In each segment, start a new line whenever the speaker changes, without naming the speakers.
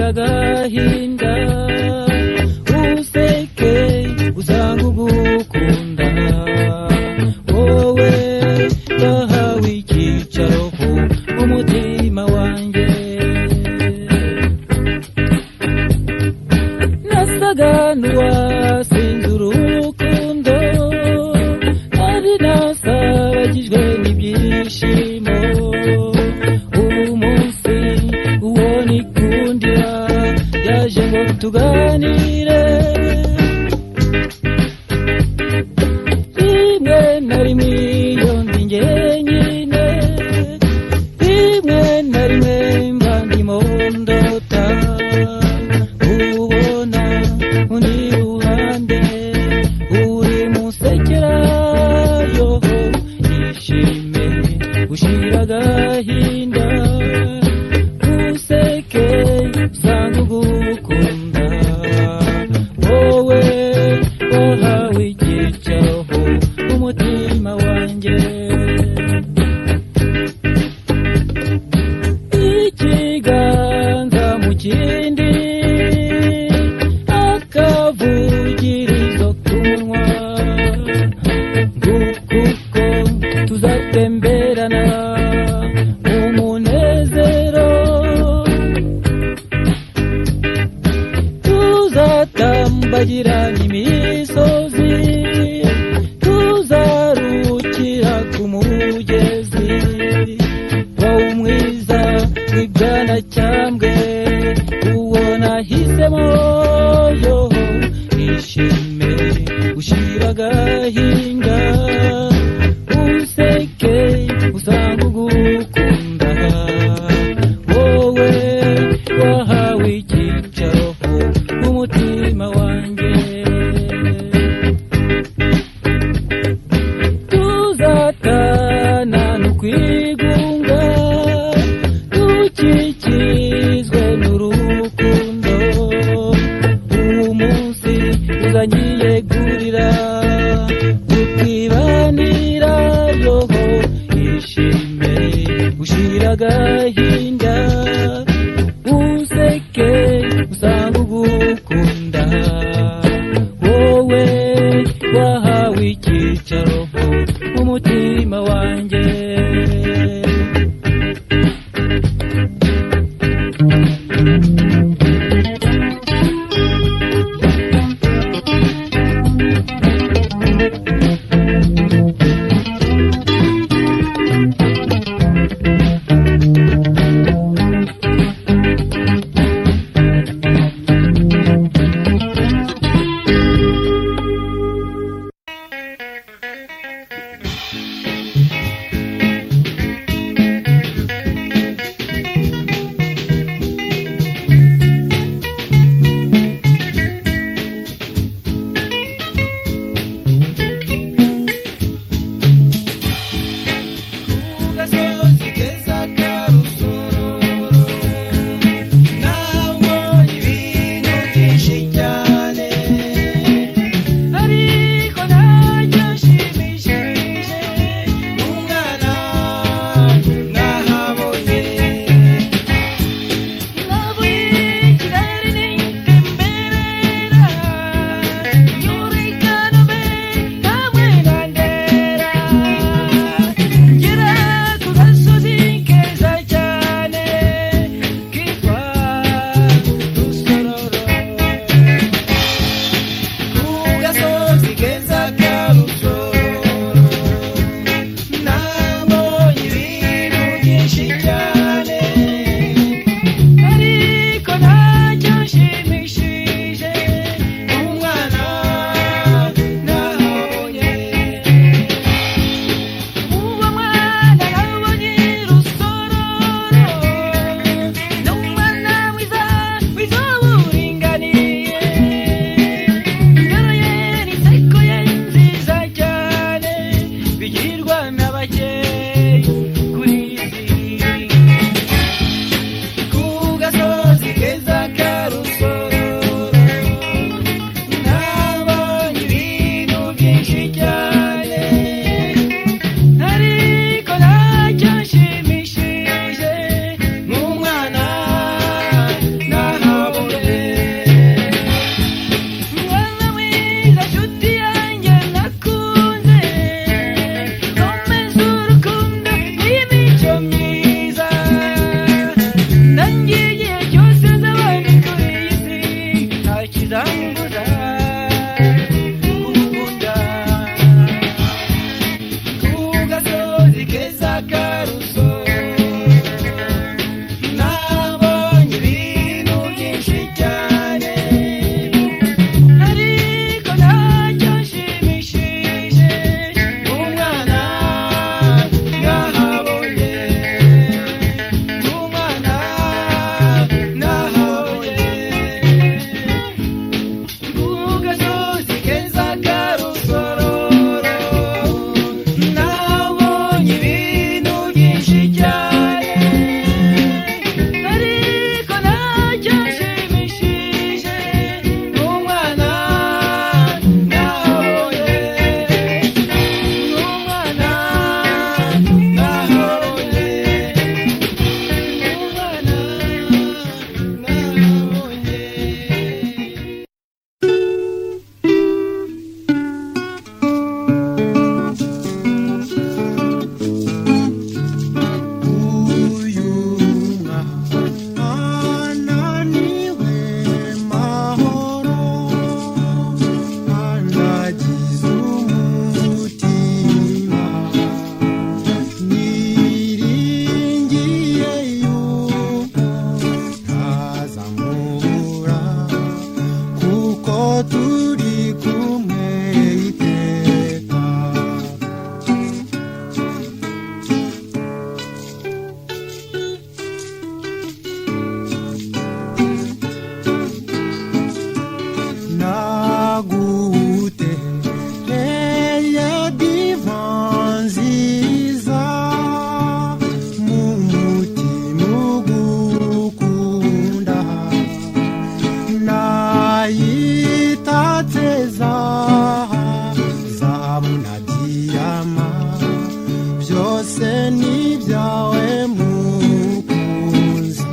agahinda useke usanga ugukunda wowe bahawe icyicaro mu mutima wanjye nasaga n'uwasinze urukundo kandi nasabagijwe n'ibyishimo umunsi uwo nikundira yaje ngo tuganire rimwe na rimwe iyo ndi njyenyine rimwe na rimwe mba ndimo ndota ubona undi ruhande uri musekera yoho yishime ushira agahinda useke usanga ugukunda wowe wahawe icyicaro umutima wanjye ikiganza mu kindi akavugirizo k'umunwa ngukuko tuzatemberana umunezero tuzatambagirana imisozi tuzarukira ku mugezi wowe umwiza w'ibwana cyambwe uwo nahisemo yoho ishime ushira agahinda useke usanga ugukunda wowe wahawe icyicaro umutima wanjye tuzatana no kwigunga dukikizwe n'urukundo umunsi uzanyiyegurira tukibanira yoho ishime ushira agahinda useke usanga ugukunda wowe wahawe icyicaro umutima wanjye bana bakeyi kuri isi ku gasozi keza ka Rusororo nabonye ibintu byinshi cyane ariko ntacyanshimishije nk'umwana nahabonye umwana mwiza nshuti yanjye nakunze komeza urukundo n'imico myiza nanjye igihe cyose nzabane kuri iyi si nta kizambuza kugukunda ku gasozi keza ka Rusororo nabonye ibintu byinshi cyane ariko ntacyanshimishije umwana nahabonye umwana nahabonye ku gasozi keza ka Rusororo nabonye ibintu byinshi cyane ariko ntacyanshimishije umwana nahabonye umwana nahabonye
uyu mwana niwe mahoro andagize umutima niringiye yuko ntazamubura kuko turi kumwe iteka nagutereye divan nziza mu mutima ugukunda nayitatse zahabu na diyama byose ni ibyawe mukunzi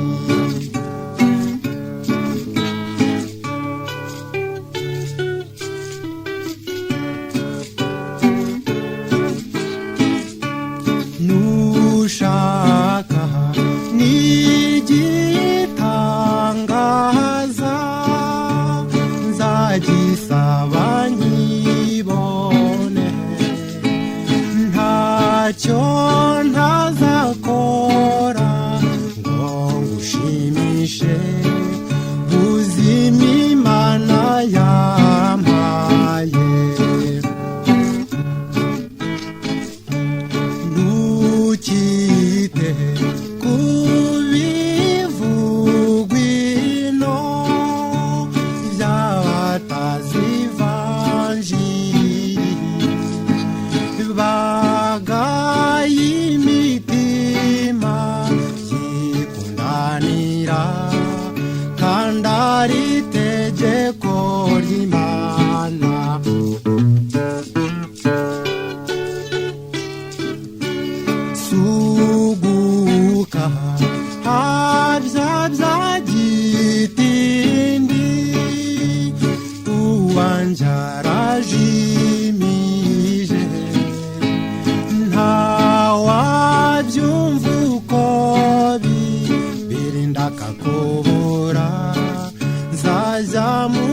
nushaka nigitangaza nzagisaba nkibone ntacyo ntazakora ngo ngushimishe buzima Imana yampaye ntukite kubivugwino by'abatazivanjiri bagaye imitima yikundanira kandi ari itegeko ry'Imana suguka habya byagitindi uwanjarajimije ntawabyumva uko birinda kakobora nzajya mu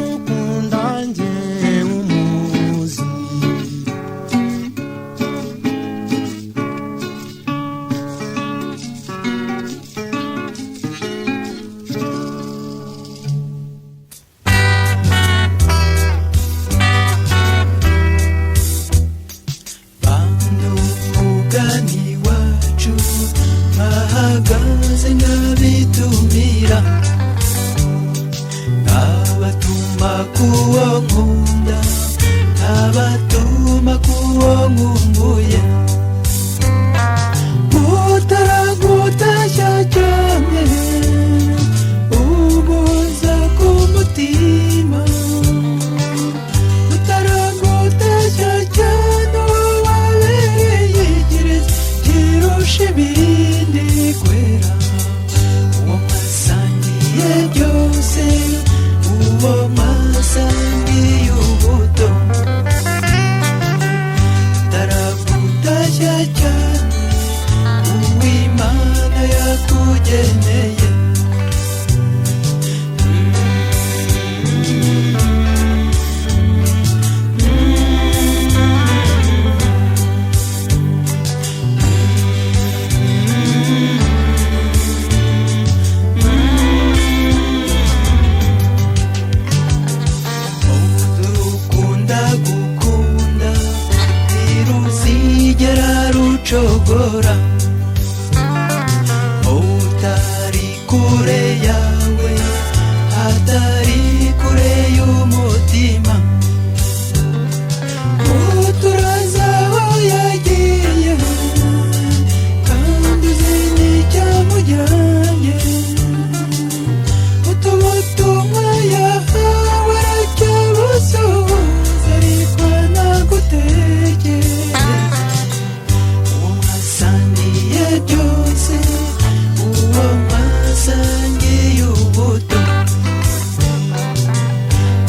gucogora utari kure yawe atari kure y'umutima uturaza aho yagiye kandi uzi n'icyamujyanye utubutumwa yahawe aracyabusuhuza ariko nagutekereza uwo mwasangiye byose uwo mwasangiye ubuto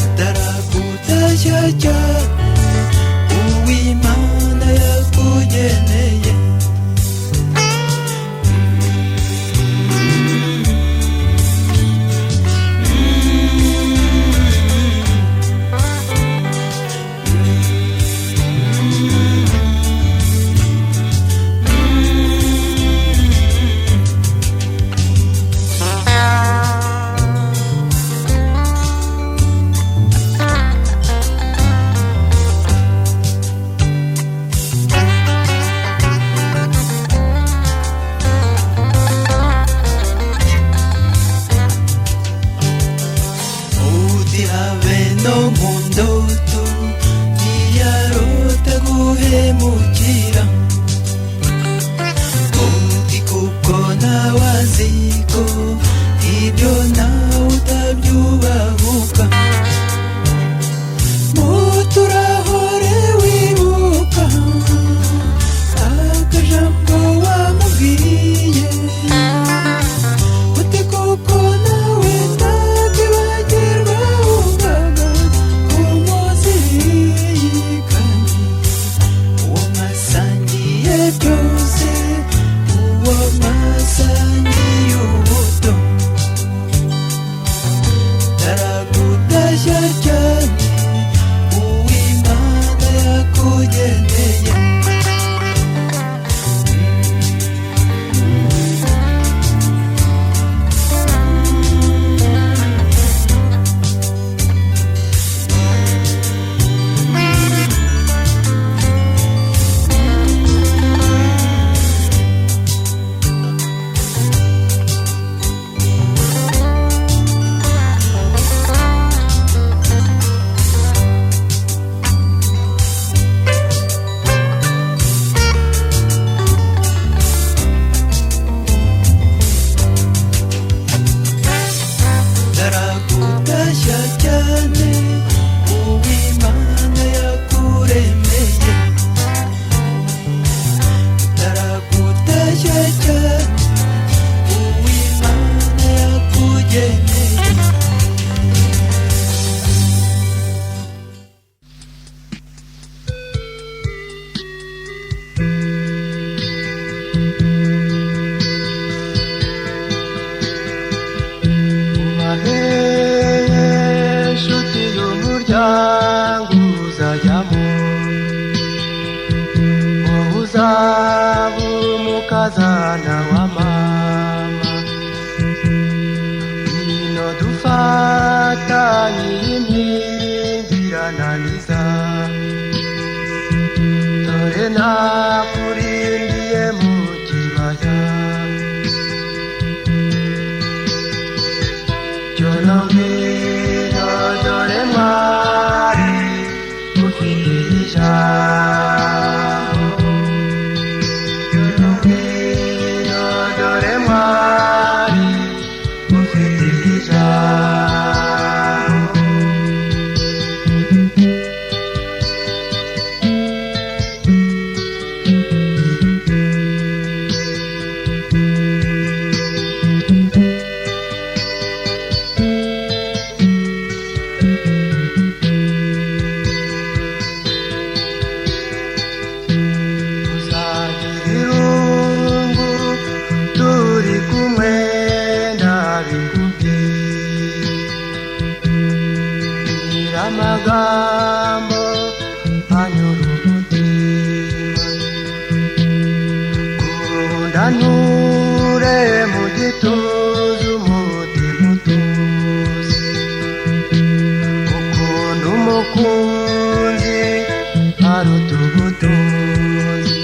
ataragutashya cyane uw'Imana yakugeneye habe no mu ndoto ntiyarota guhemukira uti kuko nawe azi ko ibyo nawe utabyubahuka muturahore wibuka akajambo wamubwiye uti kuko nawe ntakwibagirwa ubaga umuzirikanye uwo mwasangiye byose uwo mwasangiye ubuto taragutashya cyane uw'Imana yakugeneye taragutashya cyane uw'Imana yakuremeye taragutashya cyane uw'Imana yakugeneye
ubaheye nshuti y'umuryango uzajyamo wowe uzaba umukazana wa mama ino dufatanye impingirananiza dore nakurindiye mu kibaya Jonongino dore mwari ufite ijambo Jonongino dore mwari ufite ijambo amagambo anyura umutima kunda nture mu gituza umutima utuze ukunda umukunzi aruta ubutunzi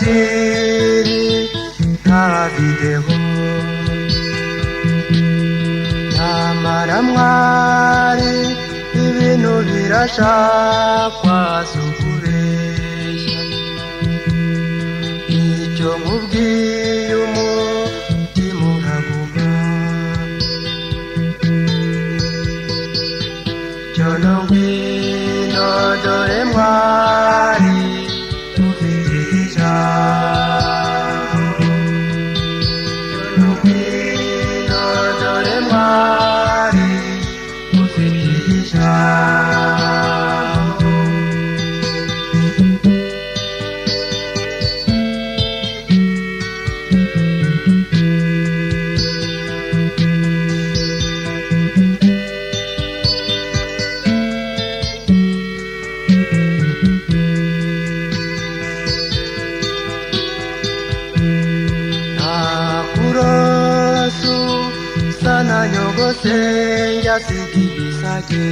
fagitire nta videwo nyamara mwari ibintu birashakwa si ukubeshya icyo nkubwiye umutima uraguma cyono ngwino dore mwari ufite ijambo cyono ngwino dore mwari ufite ijambo kurosu sana nyogose yasigibisage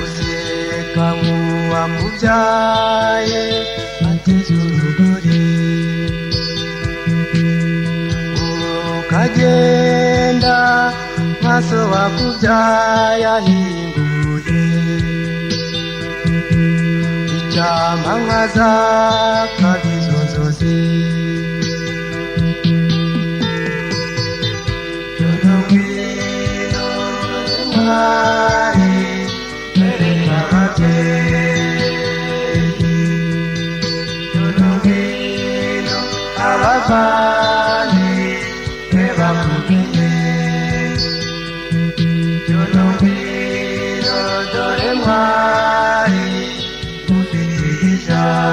useka nkuwa mubyaye ateze urugori ukagenda maso wakubyaye ahinguye icyama nkaza kabizo nzozi cyono ngwino mwari ereka ababyeyi cyono ngwino abavandi bebakumenye cyono ngwino dore mwari ufite ijambo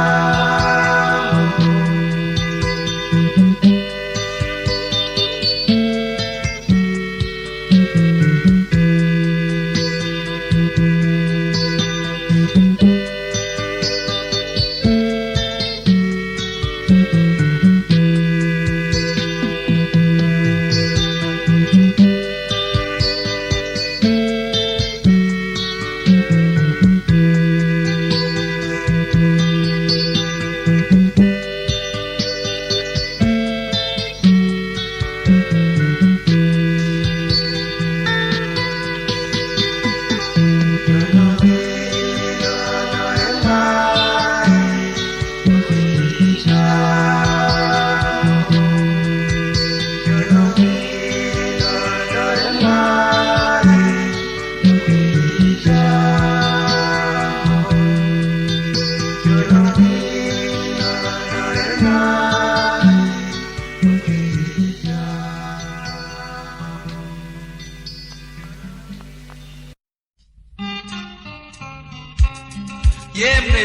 yemwe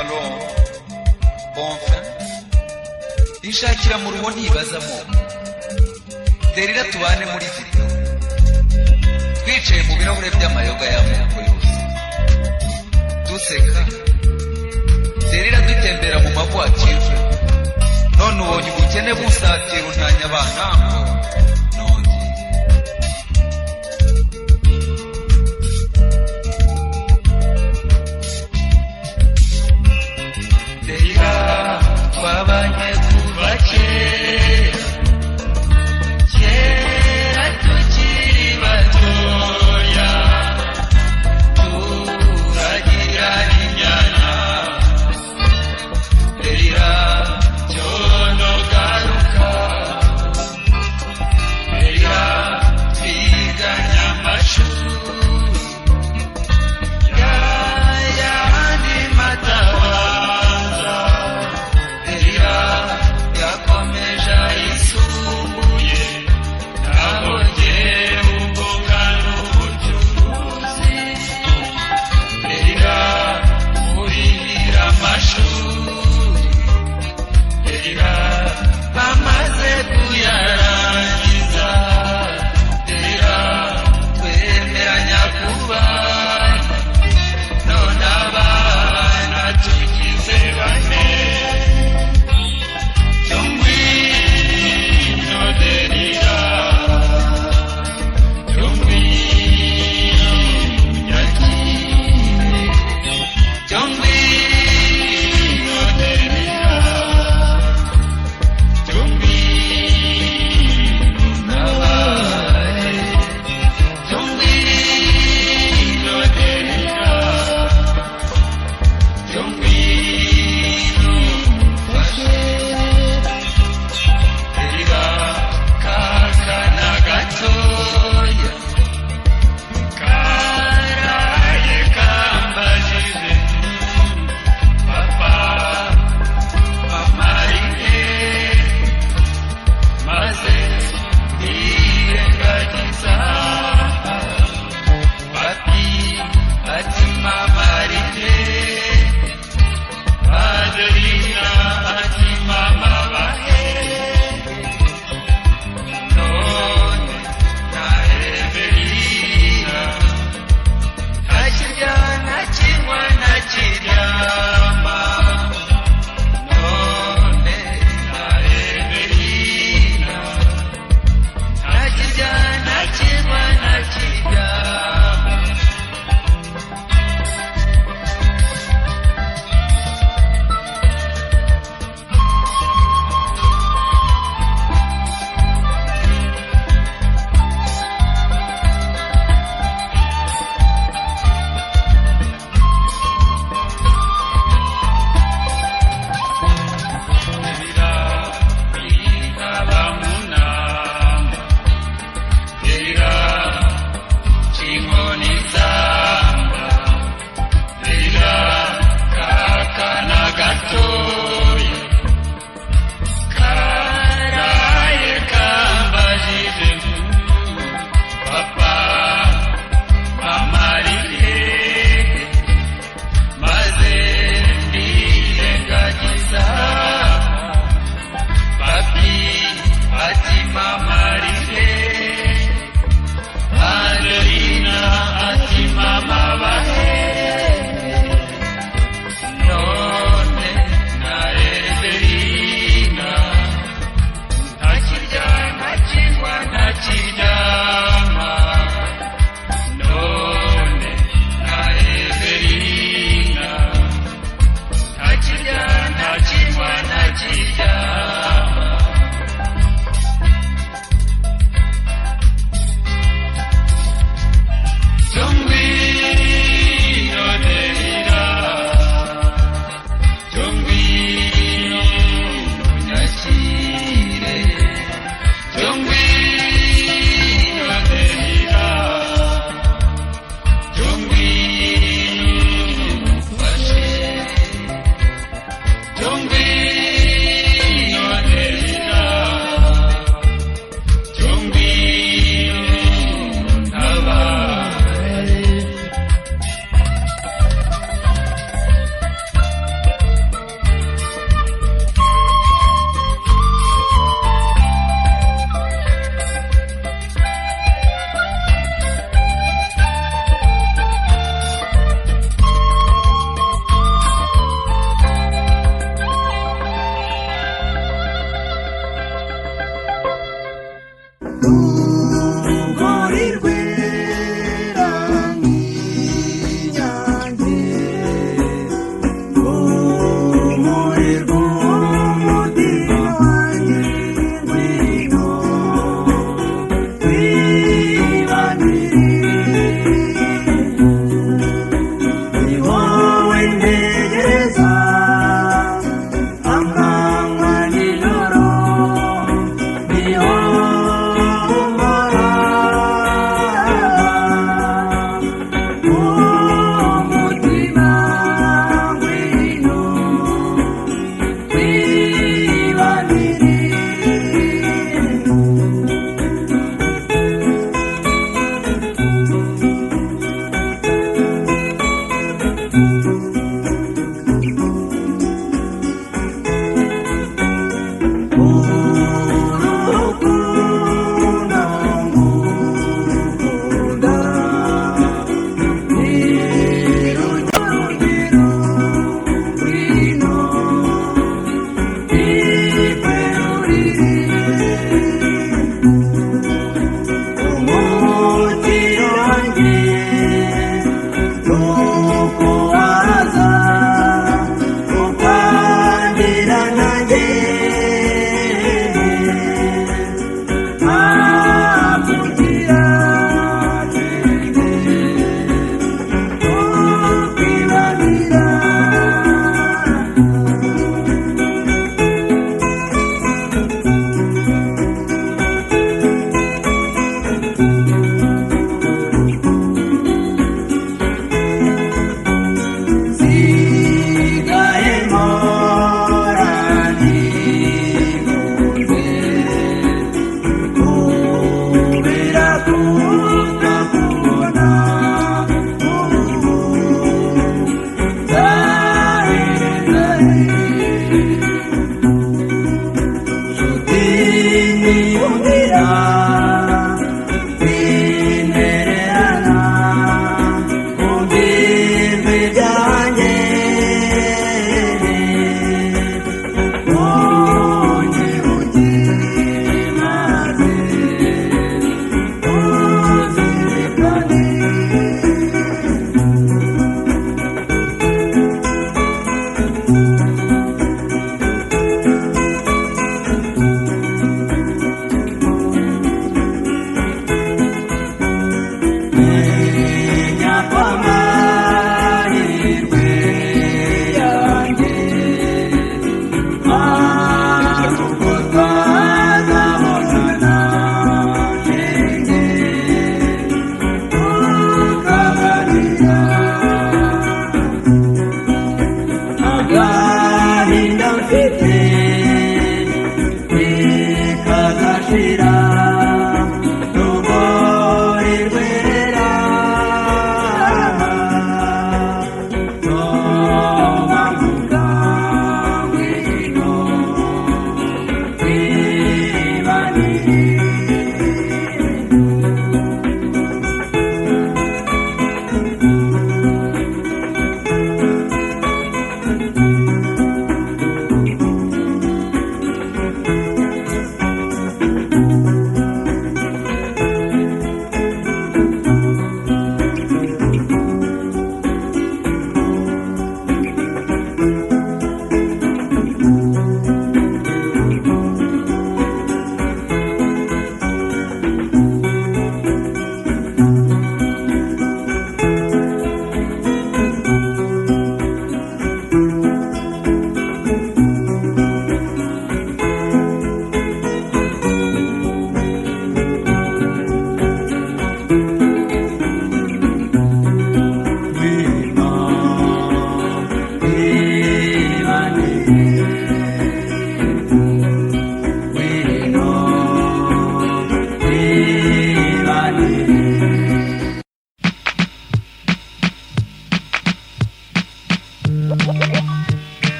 alo enfin inshakira mu ruho ntibazamo derira tubane muri video twicaye mu birahure by'amayoga y'amoko yose duseka derira dutembera mu mavwatire none ubonye ubukene busatira untanya abana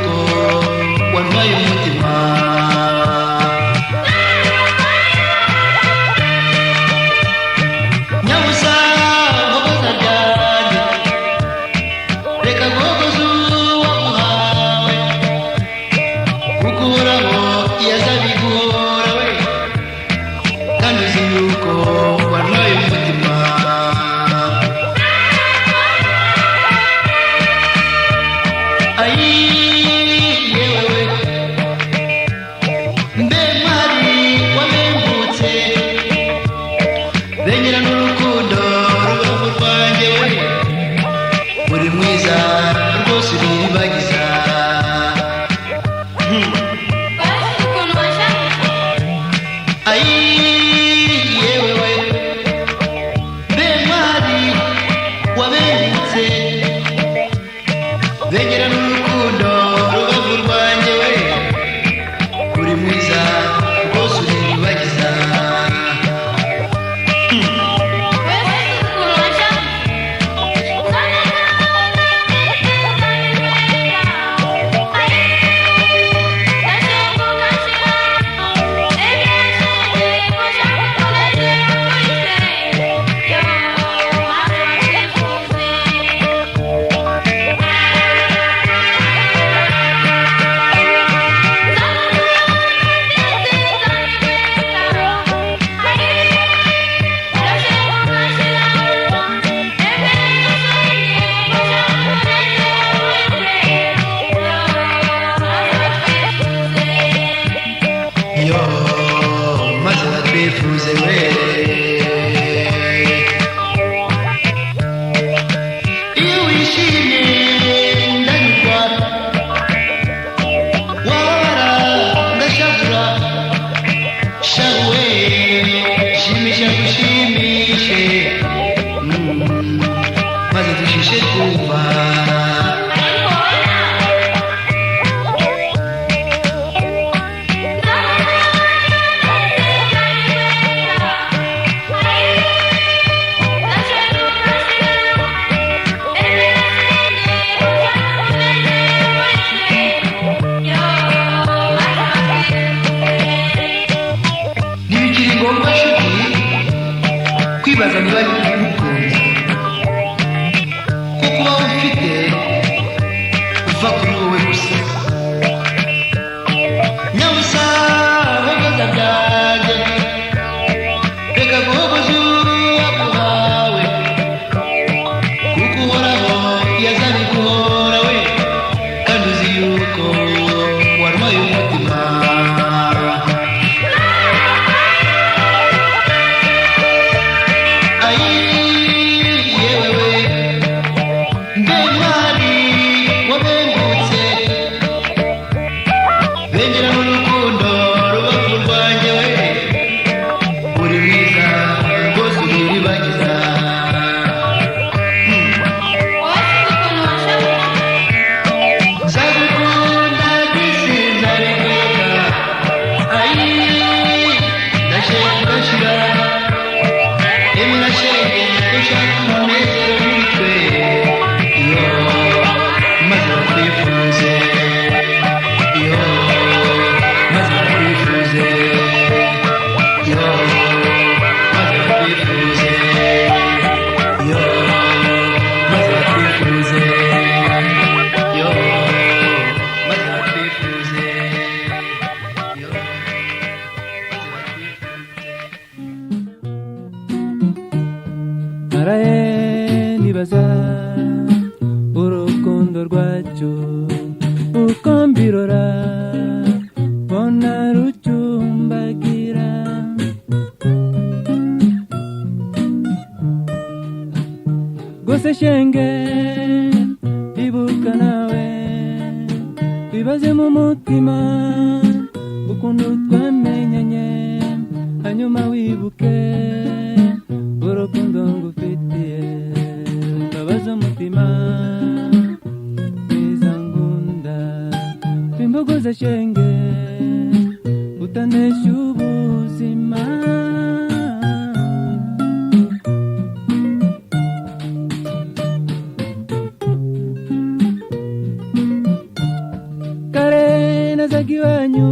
yuko wantwaye umutima. Nyabusa hogoza ryanjye, reka guhogoza uwamuhawe, kuko uhoraho yaza biguhora we, kandi uzi yuko wantwaye umutima. Benyera n'urukundo rubavu rwanjye we, uri mwiza rwose uribagiza. Yewe we bemari wabengutse, benyera n'urukundo rubavu rwanjye we, uri mwiza rwose uribagiza. Maze batwifuze we, iyo wishimye ndanyurwa, wababara ndashavura, shawe shimisha gushimishe, maze dushishe kumva. Ntibikiri ngombwa nshuti kwibaza niba ngukunze, kuko uba ufite uva kuri wowe gusa. Nyabusa hogoza ryanjye, reka guhogoza uwamuhawe, kuko uhoraho yaza biguhora we, kandi uzi yuko wantwaye umutima. Yewe we mbemari wabengutse, bengera n'urukundo rubavu rwanjye we, uri mwiza rwose uribagiza. Nzagukunda gisinza rikeka, ndashaka ugashira, nashenge ushaka umunezero muri twe, maze batwifuze, maze batwifuze, maze batwifuze, maze batwifuze, maze batwifuze.
naraye nibaza urukundo rwacu uko mbirora, mbona rucumbagira, gusa shenge ibuka nawe, bibaze mu mutima ukuntu twamenyanye, hanyuma wibuke urukundo ngufitiye, mbabaza umutima mwiza ngunda, twimbogoza shenge utanesha ubuzima. nazaga iwanyu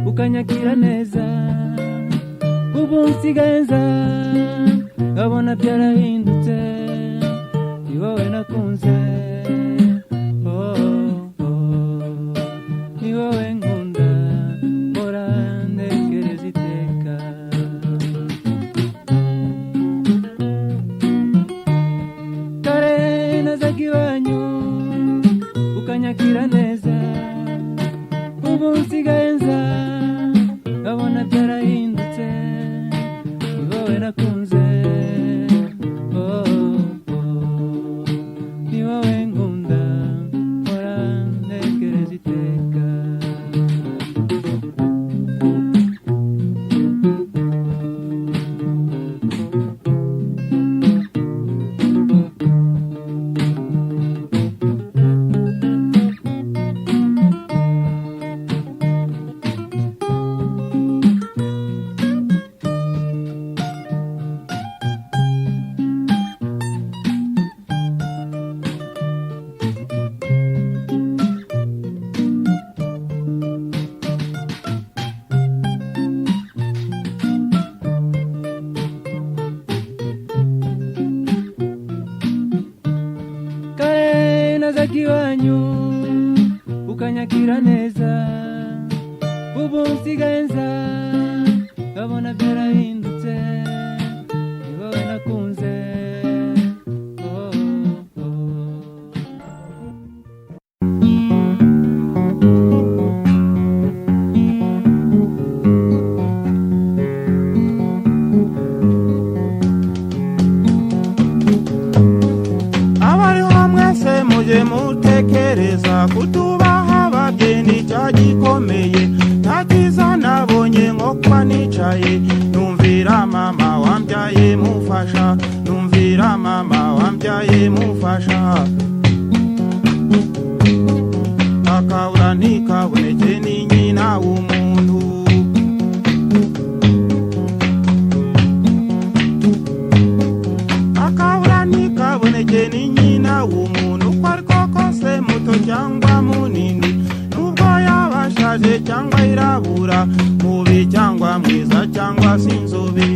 ukanyakira neza, ubu nsigaye nza nkabona byarahindutse, ni wowe nakunze, ni wowe nkunda, mpora ntekereza iteka. Kare nazaga iwanyu ukanyakira neza, ubu nsigaye nza nkabona byarahindutse, ni wowe nakunze, ni wowe nkunda, mpora ntekereza iteka. Kare nazaga iwanyu ukanyakira neza, ubu nsigaye nza nkabona byarahindutse, ni wowe nakunze,
abariho mwese muje mutekereza kutubaha ababyeyi cyagikomeye, nta cyiza nabonye nko kuba nicaye numvira mama wambyaye mufasha, numvira mama wambyaye mufasha, akabura ntikaboneke ni nyina w'umuntu, akabura ntikaboneke ni nyina w'umuntu, uko ariko kose muto cyangwa munini, nubwo yaba ashaje cyangwa irabura, mubi cyangwa mwiza cyangwa sinzobe,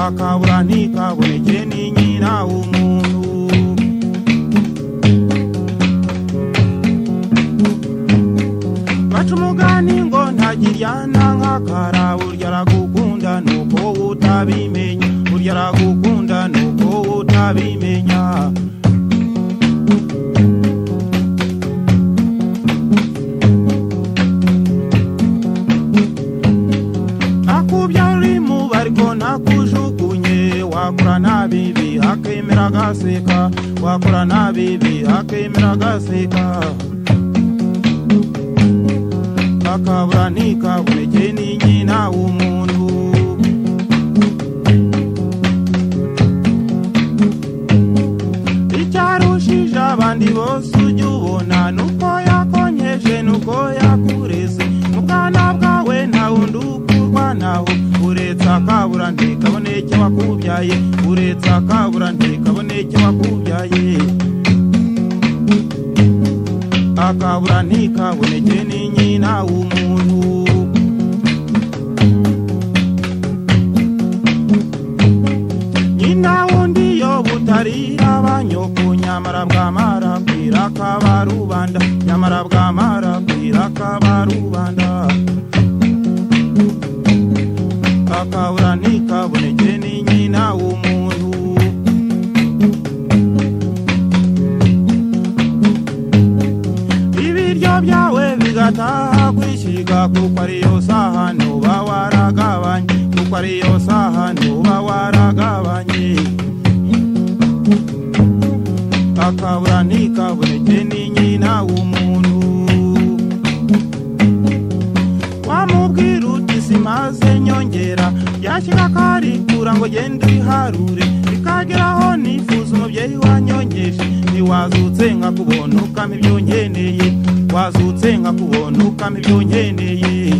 akabura ntikaboneke ni nyina w'umuntu. Baca umugani ngo ntagiryana nk'akara, burya aragukunda nuko utabimenya, burya aragukunda nuko utabimenya. Nakubya uri mu bariko nakujugunye, wakora nabibi hakemera agaseka, wakora nabibi hakemera agaseka, akabura ntikaboneke ni nyina w'umuntu. Icyarushije abandi bose ujya ubona nuko yakonyeje, nuko yakureze, mu bwana bwawe nta wundi ukurwanaho, uretse akabura ntikaboneke wakubyaye, uretse akabura ntikaboneke wakubyaye, akabura ntikaboneke ni nyina w'umuntu. Nyina wundi yo butari abanyoko, nyamara bwamara kwira akaba rubanda, nyamara bwamara kwira akaba rubanda, akabura ntikaboneke ni nyina w'umuntu. Ibiryo byawe bigataha kwishyiga, kuko ariyo saha ntuba waragabanye, kuko ariyo saha ntuba waragabanye, akabura ntikaboneke ni nyina w'umuntu. Wamubwira uti simaze nyongera, yashyira akarikura ngo genda uyiharure, bikageraho nifuza umubyeyi wanyongeje, ntiwazutse nkakubona ukama ibyo nkeneye, wazutse nkakubona ukama ibyo nkeneye,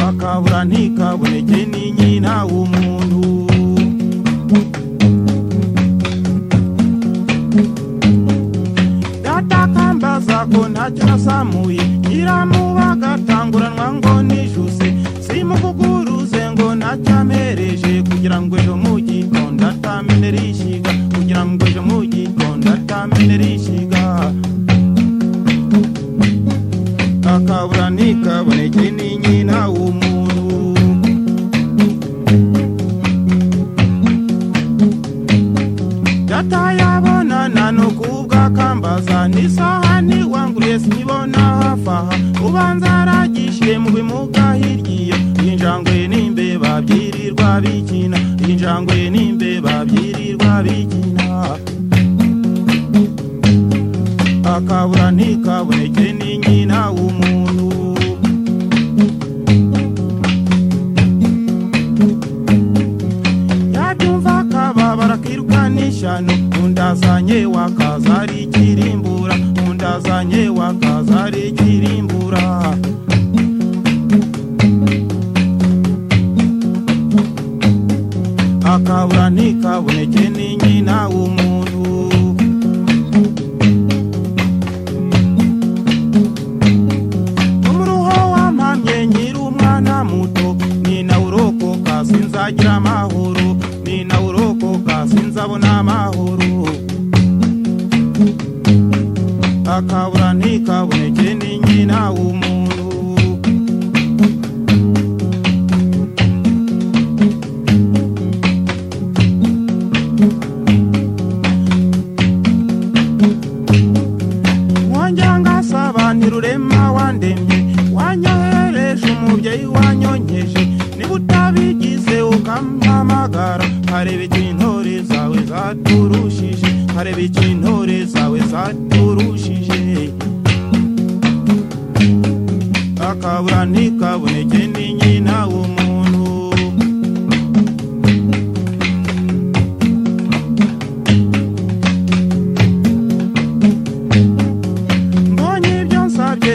akabura ntikaboneke ni nyina w'umuntu. ntacyo nasamuye nyiramubaga atanguranwa ngo nijuse simuvuguruze ngo ntacyamereje kugira ngo ejo mu gitondo atamenera ishyiga kugira ngo ejo mu gitondo atamenera ishyiga akabura ntikaboneke ni nyina w'umuntu yatayabonana no kubwa kambaza n'isaha ntiwanguriye sinibona hafaha ubanza aragishiye mu bimuga hirya injangwe n'imbeba byirirwa bikina injangwe n'imbeba byirirwa bikina akabura ntikaboneke ni nyina w'umuntu yabyumva akababara kirukanishano undazanye wakaza ari ikirimbura undazanye wakaza ari ikirimbura akabura ntikaboneke ni nyina w'umuntu umuruho wampamye nkiri umwana muto nina urokoka sinzagira amahoro nina urokoka sinzabona amahoro akabura ntikaboneke ni nyina w'umuntu ntirurema wandemye wanyohereje umubyeyi wanyonkeje niba utabigize ukampamagara nkareba ikintore zawe zaturushije nkareba ikintore zawe zaturushije akabura ntikaboneke ni nyina w'umuntu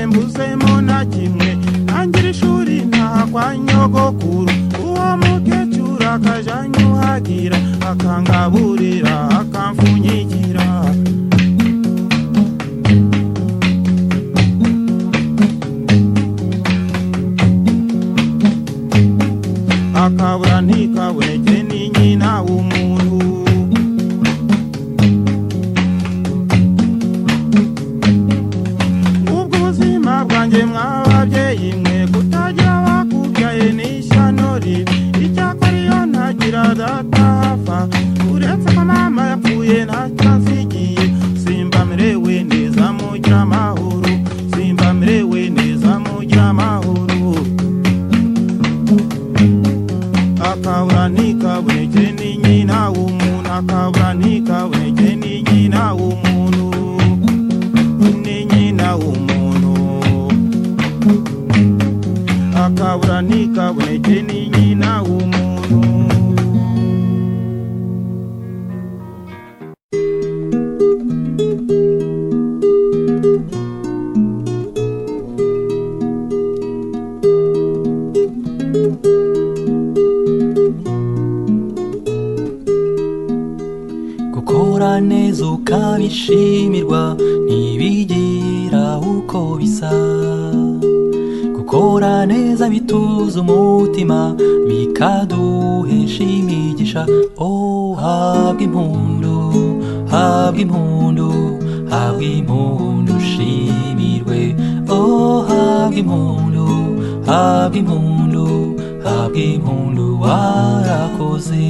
mbuzemo na kimwe nangira ishuri ntaha kwa nyogokuru uwo mukecuru akaja nyuhagira akangaburira akamfunyikira akabura ntikaboneke ni nyina w'umuntu bwanjye mw'ababyeyi mwe kutagira bakubyaye n'ishyano ribi icyakora iyo ntagira data hafa uretse ko mama yapfuye ntacyo ansigiye simba merewe neza mugira amahoro simba merewe neza mugira amahoro akabura ntikaboneke ni nyina w'umuntu akabura ntikaboneke ni nyina w'umuntu ni nyina w'umuntu akabura ntikaboneke ni nyina w'umuntu
gukora neza ukabishimirwa ntibigira uko bisa gukora neza bituza umutima bikaduhesha imigisha oh habwa impundu habwa impundu habwa impundu shimirwe oh habwa impundu habwa impundu habwa impundu warakoze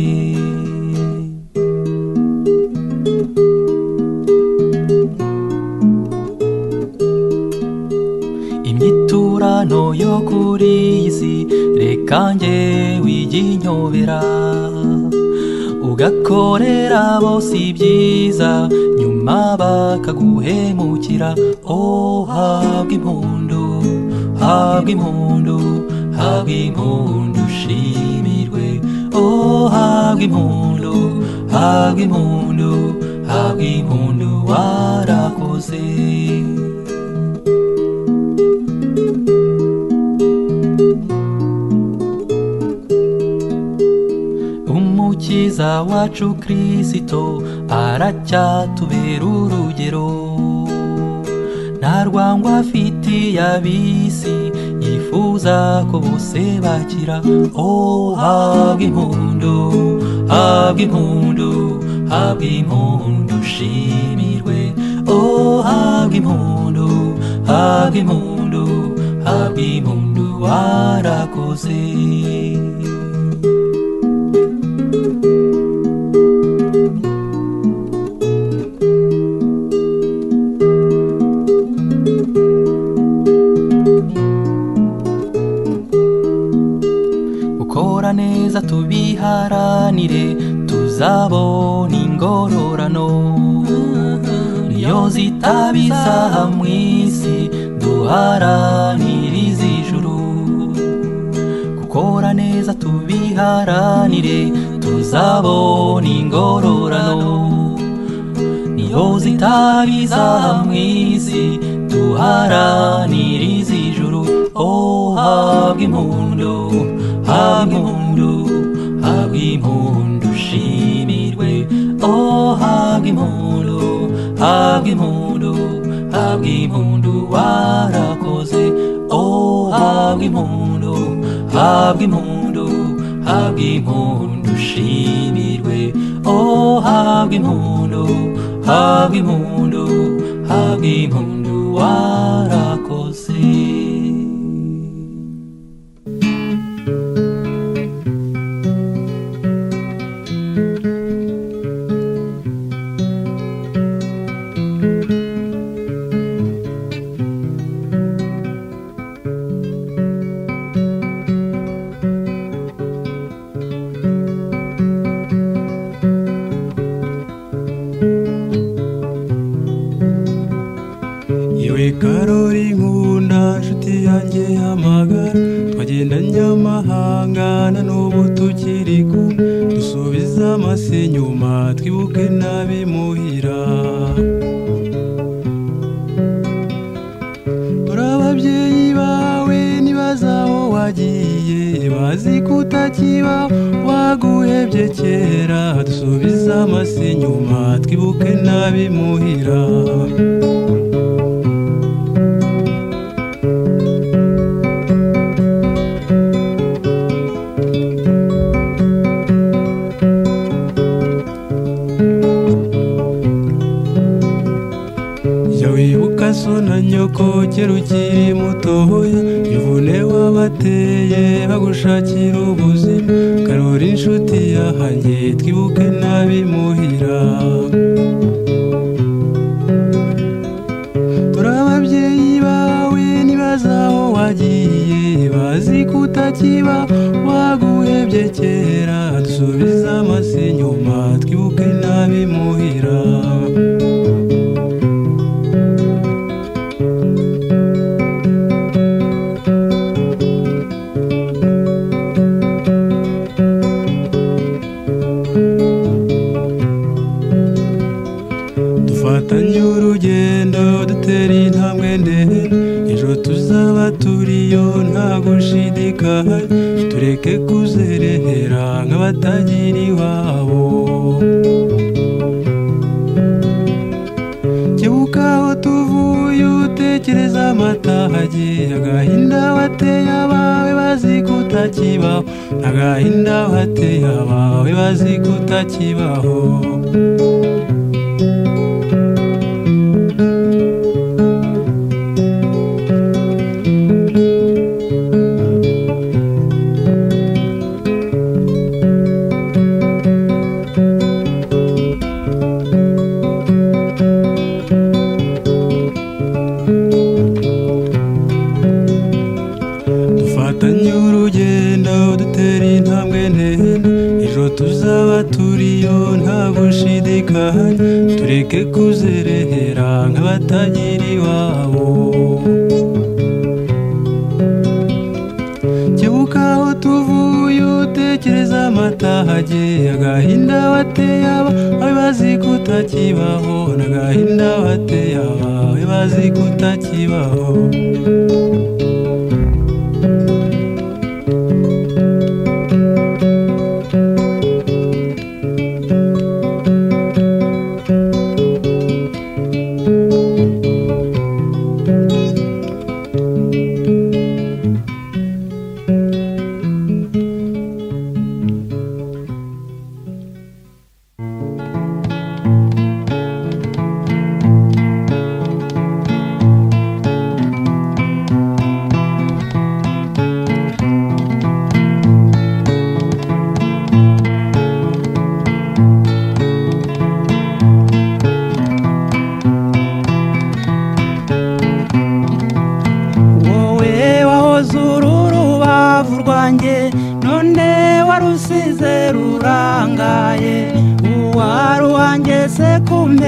imyiturano yo kuri iyi si reka njye wiginyobera ugakorera bose ibyiza nyuma bakaguhemukira oh habwa impundu habwa impundu habwa impundu shimirwe oh habwa impundu habwa impundu habwa impundu warakoze umukiza wacu Kristo aracyatubera urugero nta rwango afitiye ab'isi, yifuza ko bose bakira. Oh, habwa impundu, habwa impundu, habwa impundu ushimirwe. Oh, habwa impundu, habwa impundu, habwa impundu warakoze. Gukora neza tubiharanire, tuzabona ingororano. Niyo zitabiza mw'isi, duharanire iz'ijuru. Gukora neza tubiharanire, tuzabona ingororano. Niyo zitabiza mw'isi, duharanire iz'ijuru. Oh, habwa impundu, habwa impundu, habwa impundu ushimirwe. Oh, habwa impundu, habwa impundu, habwa impundu warakoze. Oh, habwa impundu, habwa impundu, habwa impundu ushimirwe. Oh, habwa impundu, habwa impundu, habwa impundu warakoze.
Yewe Karori nkunda nshuti yanjye y'amagara, twagendanye amahanga na n'ubu tukiri kumwe, dusubiza amase inyuma twibuke n'abimuhira. Dore ababyeyi bawe nibaza aho wagiye, bazi kutakiba waguhebye kera, dusubiza amase inyuma twibuke n'abimuhira. Wibuka so na nyoko kera ukiri mutoya, ivune wabateye bagushakira ubuzima. Karori inshuti yahanjye twibuke n'abimuhira. Dore ababyeyi bawe nibaza aho wagiye, bazi kutakiba waguhebye kera, dusubiza amase inyuma twibuke n'abimuhira. Dufatanye urugendo dutera intambwe ndende, ejo tuzaba turiyo nta gushidikanya. Tureke kuzerera nk'abatagira iwabo. Kebuka aho tuvuye utekereza amatage, agahinda wateye abawe bazi kutakibaho, agahinda wateye abawe bazi kutakibaho. Dufatanye urugendo dutera intambwe ndende, ejo tuzaba turiyo nta gushidikanya. Tureke kuzerera nk'abatagira iwabo. Kebuka aho tuvuye utekereza amatage, agahinda wateye abawe bazi kutakibaho, n'agahinda wateye abawe bazi kutakibaho.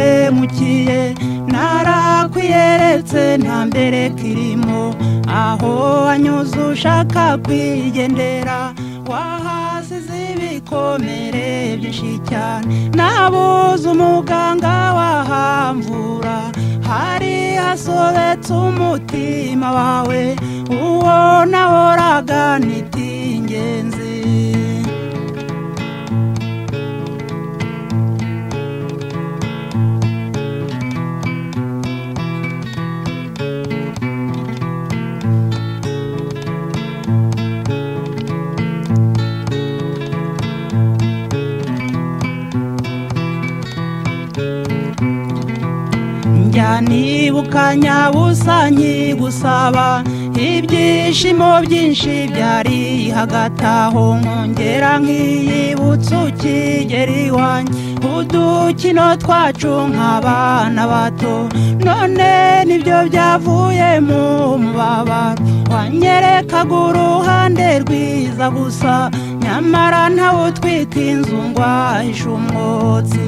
naguhemukiye narakwiyeretse nta mbere kirimo aho wanyuze ushaka kwigendera wahasize ibikomere byinshi cyane nabuze umuganga wahamvura hari hasobetse umutima wawe uwo nahoraga nita ingenzi nibuka nyabusa nkigusaba ibyishimo byinshi byari hagati aho nkongera nkiyibutsa ukigera iwanjye udukino twacu nk'abana bato none nibyo byavuye mu mubabaro wanyerekaga uruhande rwiza gusa nyamara ntawe utwika inzu ngo ahishe umwotsi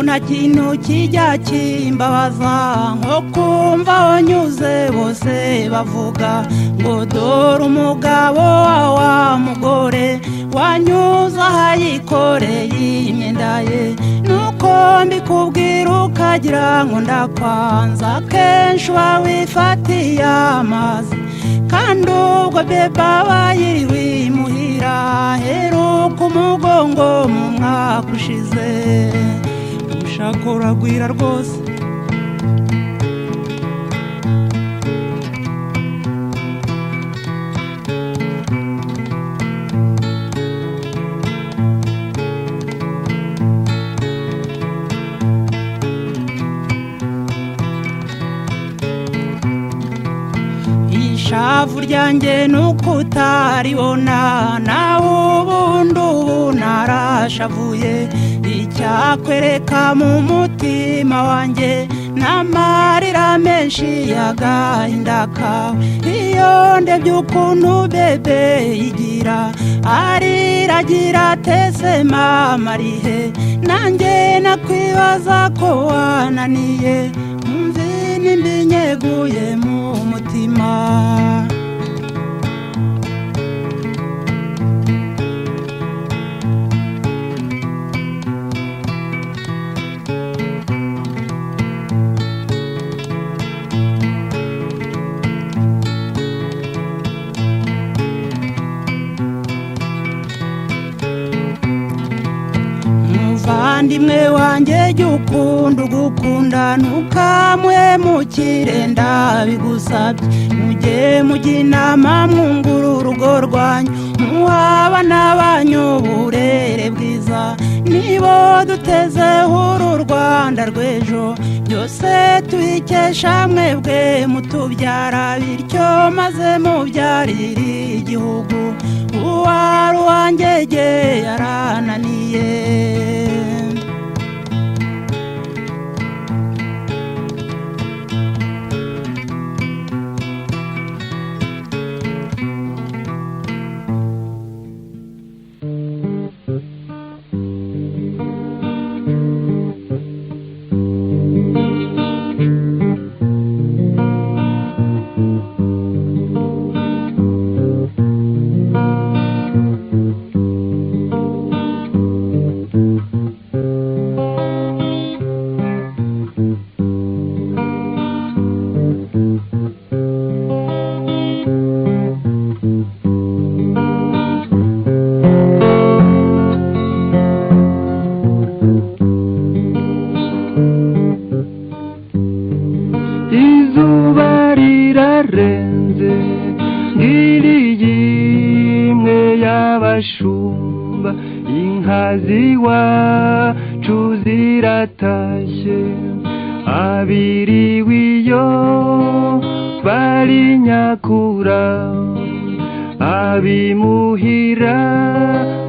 nta kintu kijya kimbabaza nko kumva wanyuze bose bavuga ngo dore umugabo wa mugore wanyuze ahayikoreye imyenda ye nuko mbikubwira ukagira ngo ndakwanza kenshi wifatiye amazi kandi ubwo beba bayiriwe imuhira heruka umugongo mu mwaka ushize ushaka uragwira rwose ishavu ryanjye nuko utaribona nawe ubundi ubu narashavuye icyakwereka mu mutima wanjye n'amarira menshi y'agahinda kawe iyo ndebye ukuntu bebe yigira ariragira atese mama arihe nanjye nakwibaza ko wananiye mvi nimba inyeguye mu mutima muvandimwe wanjye jya ukunda ugukunda ntukamuhemukire ndabigusabye mujye mujya inama mwungura urugo rwanyu muhaba n'abanyu uburere bwiza nibo dutezeho uru Rwanda rw'ejo byose tubikesha mwebwe mutubyara bityo maze mubyarire igihugu uwari uwangege yarananiye
abashumba inka ziwacu ziratashye abiriwe iyo bari nyakura abimuhira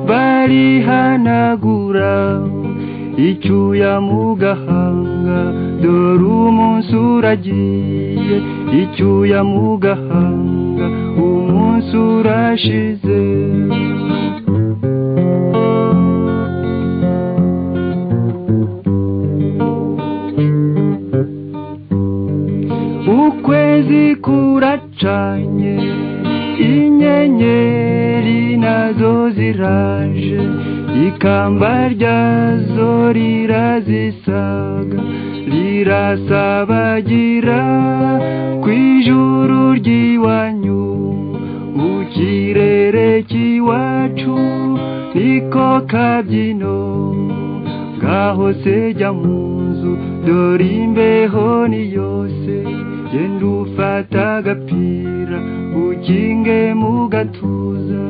barihanagura icyuya mu gahanga dore umunsi uragiye icyuya mu gahanga umunsi urashize ukwezi kuracanye inyenyeri nazo ziraje ikamba ryazo rirazisaga rirasabagira kw'ijuru ry'iwanyu mu kirere cy'iwacu niko kabyino ngaho se jya mu nzu dore imbeho ni yose genda ufata agapira ukinge mu gatuza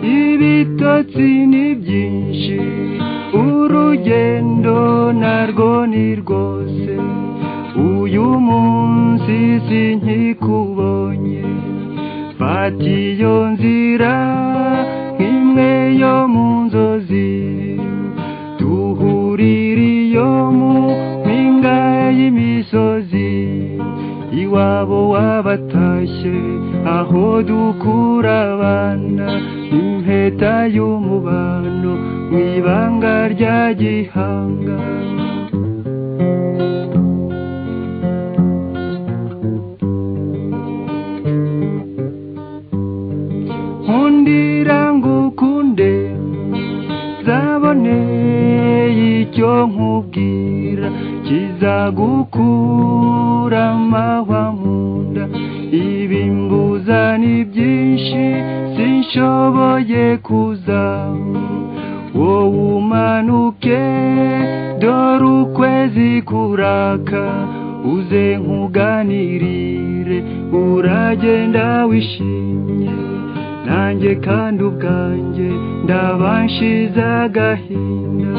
ibitotsi ni byinshi urugendo narwo ni rwose uyu munsi sinkikubonye fata iyo nzira nk'imwe yo mu nzozi duhurira iyo mu mpinga y'imisozi iwabo wabatashye aho dukura abana impeta y'umubano mu ibanga rya gihanga nkundira ngukunde zabone icyo nkubwira kizagukura amahwa mu nda ibimbuza ni byinshi sinshoboye kuza wowe umanuke dore ukwezi kuraka uze nkuganirire uragenda wishimye nanjye kandi ubwanjye ndabanshize agahinda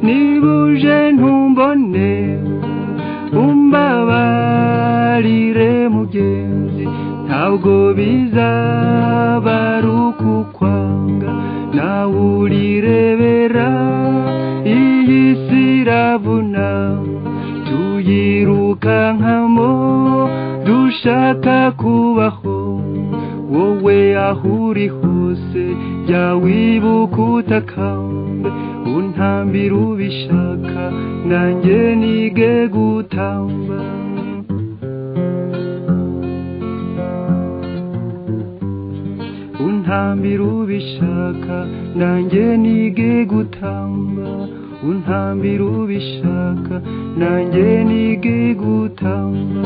nibuje ntumbone umbabarire mugenzi ntabwo bizaba ari ukukwanga nawe urirebera iyi si iravuna tuyirukankamo dushaka kubaho wowe aho uri hose jya wibuka utakambe untambira ubishaka nanjye nige gutamba untambira ubishaka nanjye nige gutamba untambira ubishaka nanjye nige gutamba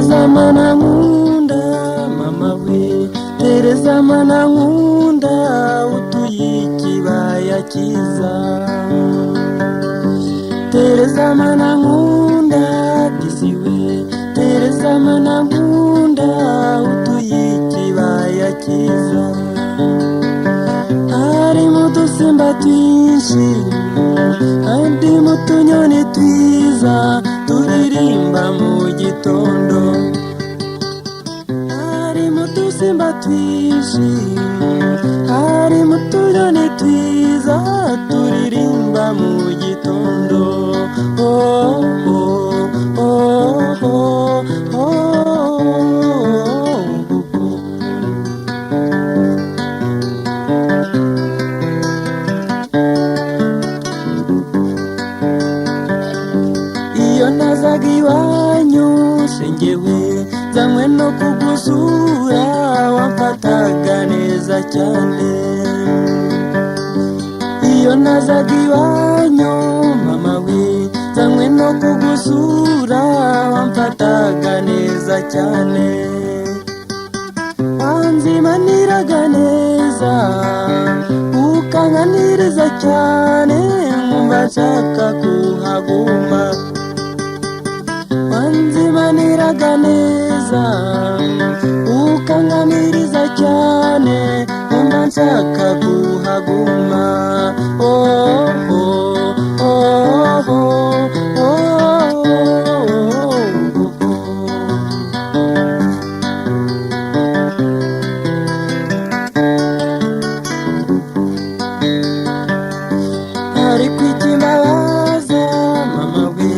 Tereza mana nkunda mama we, Tereza mana nkunda utuye ikibaya cyiza. Tereza mana nkunda disiwe, Tereza mana nkunda utuye ikibaya cyiza. Harimo udusimba twinshi harimo utunyoni twiza turirimba mu gitondo. Harimo udusimba twinshi harimo utunyoni twiza turirimba mu gitondo. Oh, oh, oh, oh, oh, oh. Iyo nazaga iwanyu shengewe zamwe no kugusura wamfataga neza cyane. Iyo nazaga iwanyu mama we zamwe no kugusura wamfataga neza cyane. Wanzimaniraga neza ukanganiriza cyane nkumva nshaka kuhaguma. Wanzimaniraga neza ukanganiriza cyane nkumva nshaka kuhaguma. Oh, oh, oh, oh, oh, oh, oh. Ariko ikimbabaza mama we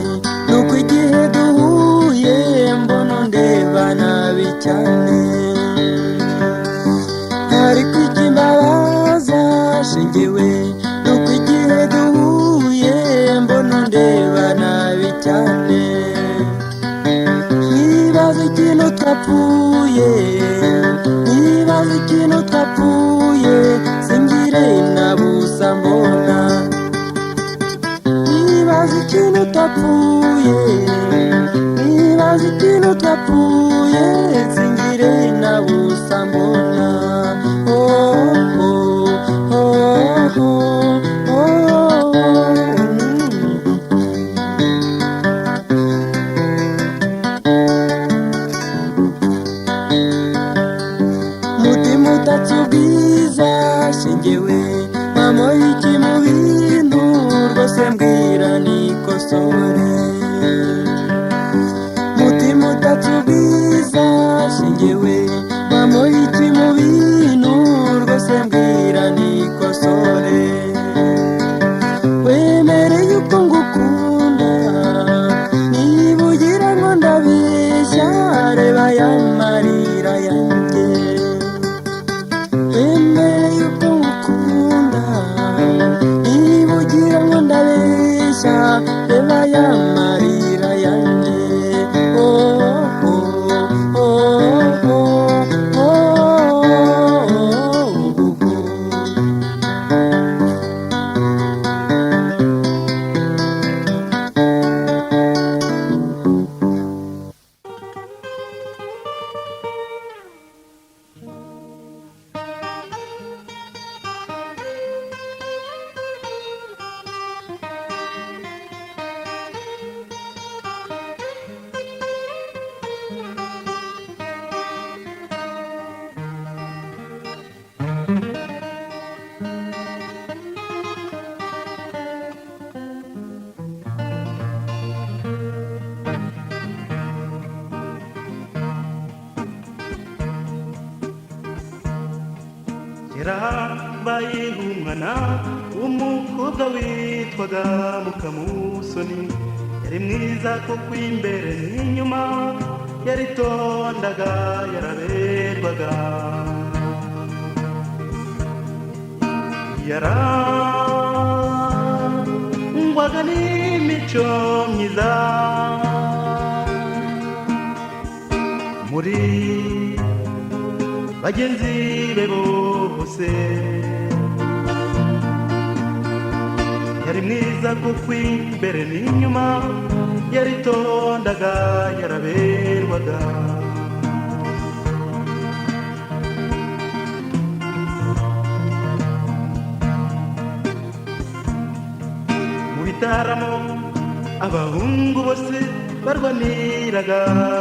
nuko igihe duhuye mbona ndeba nabi cyane. Ariko ikimbabaza shengewe nuko igihe duhuye mbona ndeba nabi cyane. Nibaza ikintu twapfuye, nibaza ikintu twapfuye singire nabusa mbona. Nibaza ikintu twapfuye, nibaza ikintu twapfuye singire nabusa mbona. Oh, oh, oh, oh, oh, oh. Mutima utatsubiza shengewe mama iki mu bintu rwose mbwira nikosore. Mutima utatsubiza shengewe mama iki mu bintu rwose mbwira nikosore. Wemere yuko ngukunda niba ugira ngo ndabeshya reba ya marira yanjye. Wemere yuko ngukunda niba ugira ngo ndabeshya reba ya marira yanjye. Oh, oh, oh, oh, oh, oh.
Yarabaye umwana w'umukobwa witwaga Mukamusoni. Yari mwiza kuko imbere n'inyuma yaritondaga yaraberwaga. Yarangwaga n'imico myiza muri bagenzi be bose. Yari mwiza kuko imbere n'inyuma yaritondaga yaraberwaga. yaberwaga mu bitaramo abahungu bose barwaniraga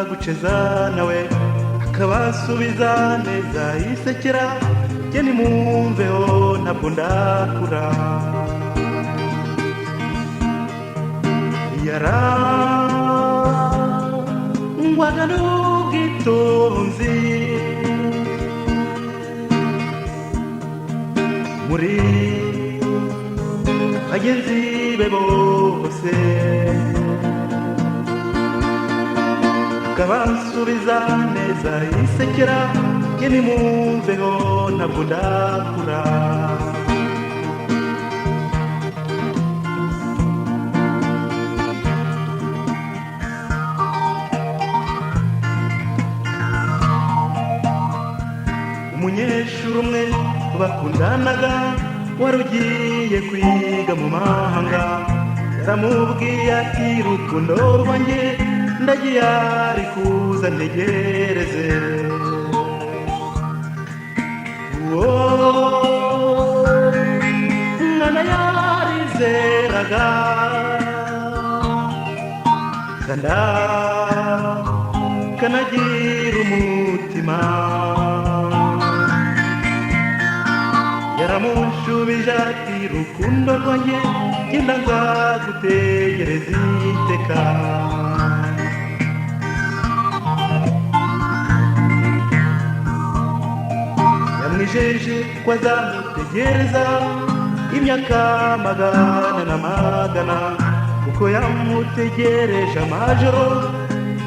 guceza nawe akabasubiza neza yisekera jye nimumveho ntabwo ndakura yarangwaga n'ubwitonzi muri bagenzi be bose akabasubiza neza yisekera jye nimumveho ntabwo ndakura umunyeshuri umwe bakundanaga wari ugiye kwiga mu mahanga yaramubwiye ati rukundo rwanjye ndagiye ari kuza ntegereze mwana yarizeraga kanagira umutima yaramushubije ati rukundo rwanjye genda nzagutegereza iteka yamwijeje ko azamutegereza imyaka magana na magana kuko yamutegereje amajoro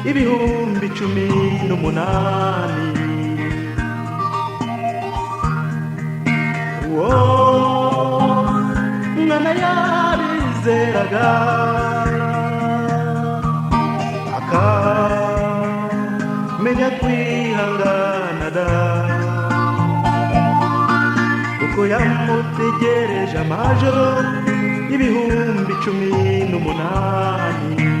18,000 mwana yarizeraga akamenya kwihangana da kuko yamutegereje amajoro 18,000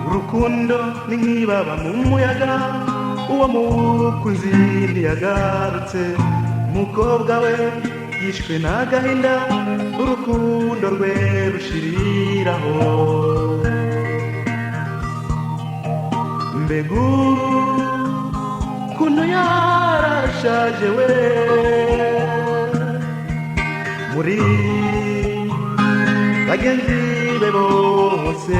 urukundo ni nk'ibaba mu muyaga uwo mukunzi ntiyagarutse umukobwa we yishwe n'agahinda urukundo rwe rushiriraho mbegu kuntu yarashaje we muri bagenzi be bose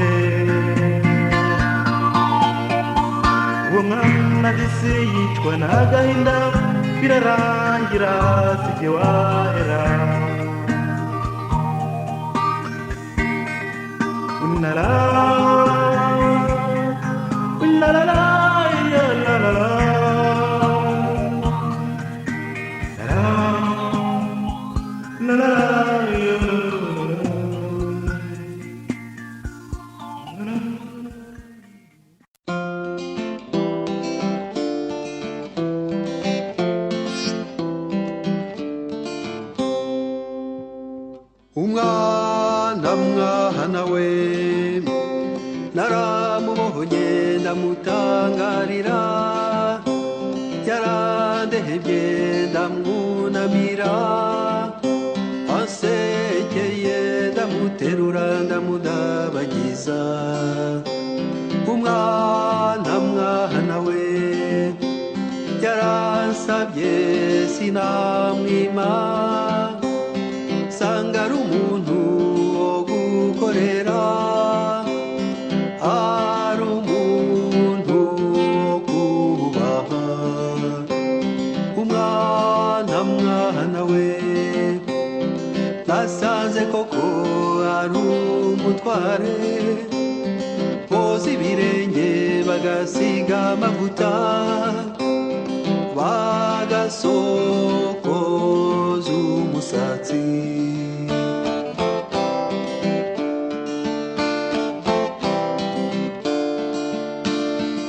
uwo mwana disi yicwa n'agahinda birarangira sijye wahera unara unarara yalalala
mwana we naramubonye ndamutangarira yarandehebye ndamwunamira ansekeye ndamuterura ndamudabagiza mwana we yaransabye sinamwima sanga ari umuntu wo gukorera ari umuntu wo kubaha mwana we nasanze koko ari umutware boza ibirenge bagasiga amavuta bagasokoza umusatsi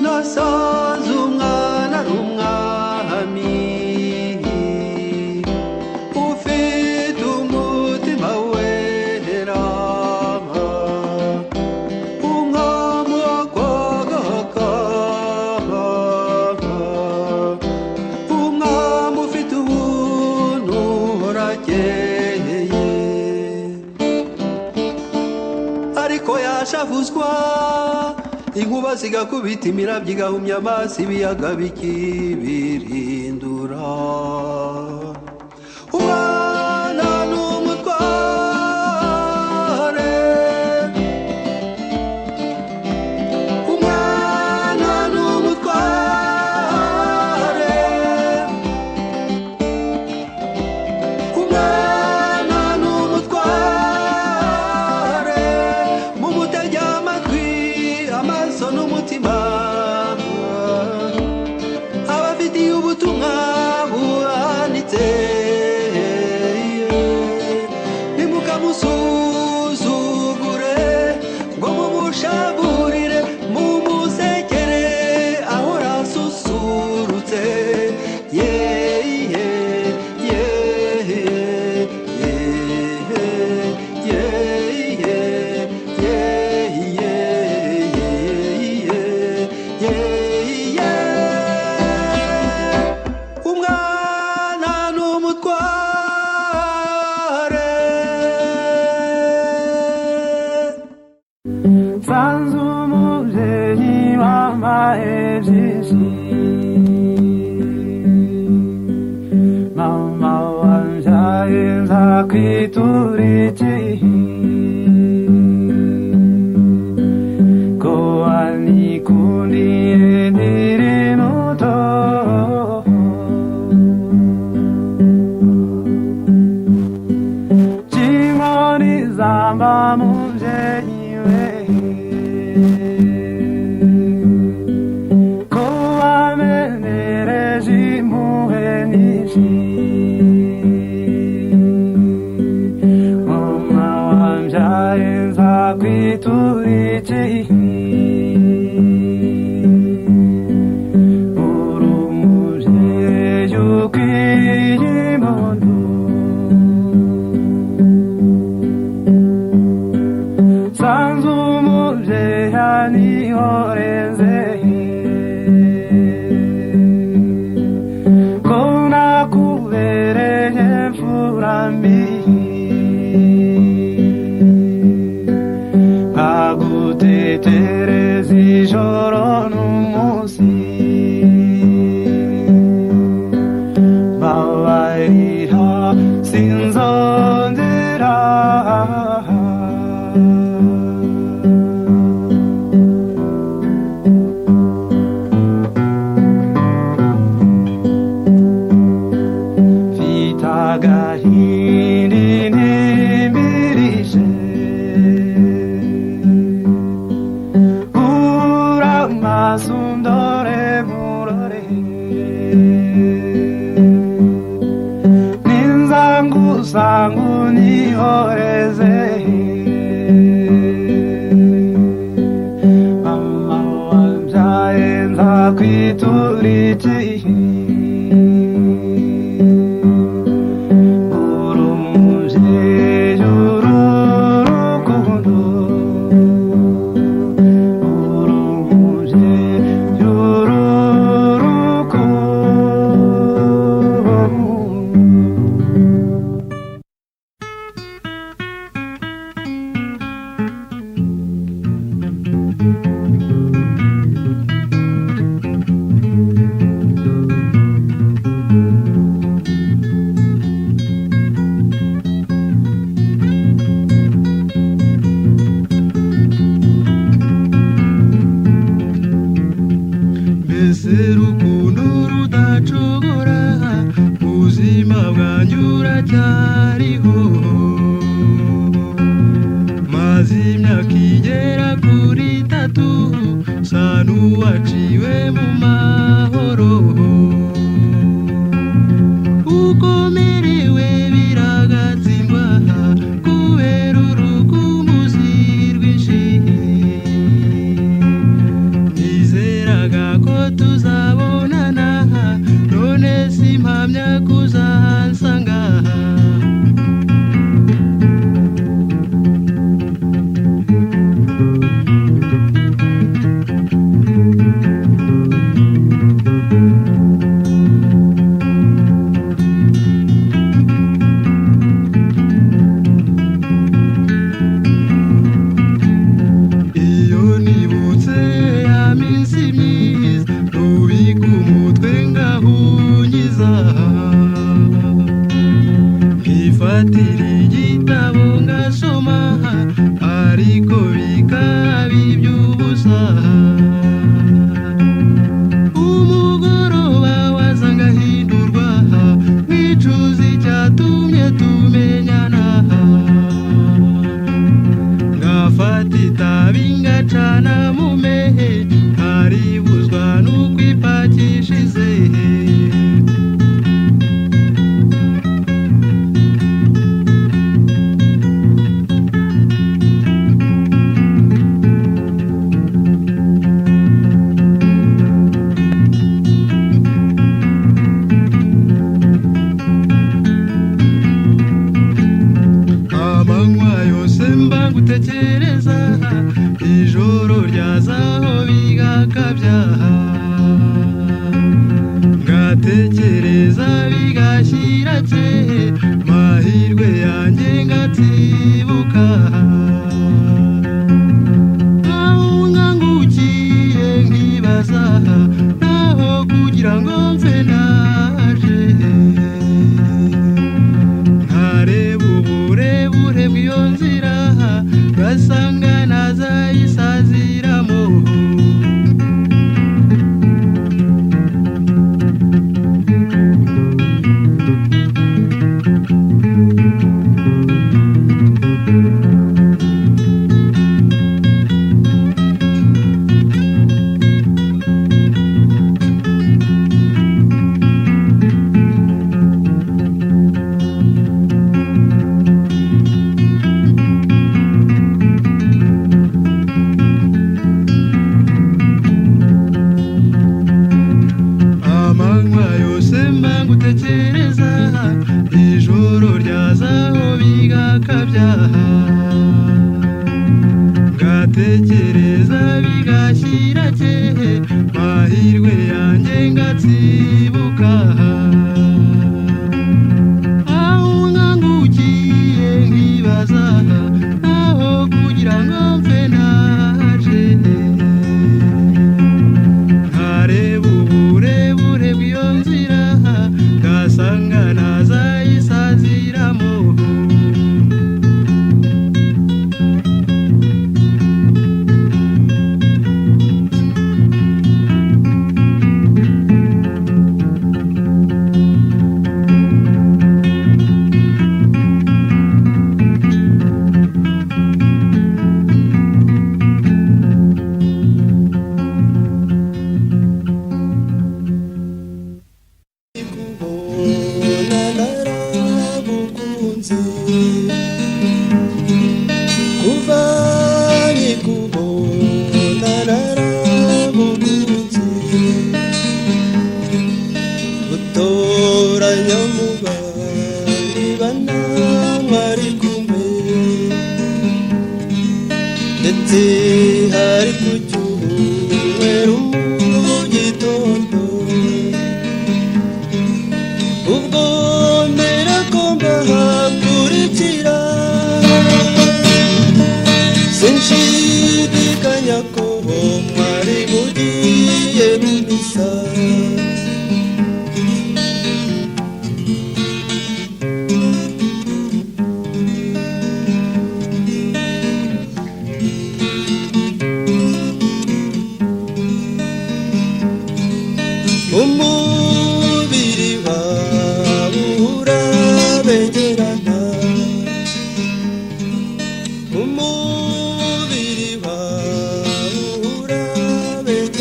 nasanze umwana ari umwami ufite umutima wera umwami wo kwagaka umwami ufite ubuntu urakeye ariko yashavuzwa inkuba zigakubita imirabyo igahumya amaso ibiyaga bikibirindura umwana n'umutware umwana n'umutware umwana n'umutware mumutege amatwi amaso n'umutima abafitiye ubutumwa buhanitse ntimukamusuzugure ngo mumushaburire mumusekere ahora asusurutse umwana n'umutware
nsanze umubyeyi wambaye byinshi mama wambyaye nzakwitura iki ko wanikundiye nkiri muto cy'inkoni zamba mubyeyi we ko wamenereje impuhwe nyinshi mama wambyaye nzakwitura iki uri umubyeyi ukwiye impundu sanze umubyeyi anihoreze ko nakubereye mfura mbi nkagutetereza ijoro n'umunsi babarira sinzongera mfite agahinda intimirije ura amaso ndore murore ninzangusanga unihoreze mama wambyaye nzakwitura iki uri umubyeyi urukundo uri umubyeyi urukundo mbese rukundo rudacogora ubuzima bwanjye uracyariho maze imyaka igera kuri 3 n'uwaciwe mu mahoro ukomerewe biragatsindwa kubera urugumuzi rwinshi nizeraga ko tuzabonana none simpamya kuzahansanga nkifatira igitabo ngasoma ariko bikaba iby'ubusa umugoroba waza ngahindurwa nkicuza icyatumye tumenyana ngafata itabi ngacana mu mehe nkaribuzwa n'ukwipakishize gutekereza ijoro ryazaho bigakabya ngatekereza bigashyira cye mahirwe yanjye ngatibuka nkangukiye nkibaza naho kugira ngo mfe naje nkareba uburebure bw'iyo nzira gasanga nazayisaziramo gutekereza ijoro ryazaho bigakabya ngatekereza bigashyira cye mahirwe yanjye ngatsibuka aho nkangukiye nkibaza aho kugira ngo mfe naje nkareba uburebure bw'iyo nzira gasanga nazayisaziramo hari kucyumweru mu gitondo ubwo mbera ko mbahakurikira sinshidikanya ko mwari mugiye mu misa umubiri wawe urabengerana umubiri wawe urabengerana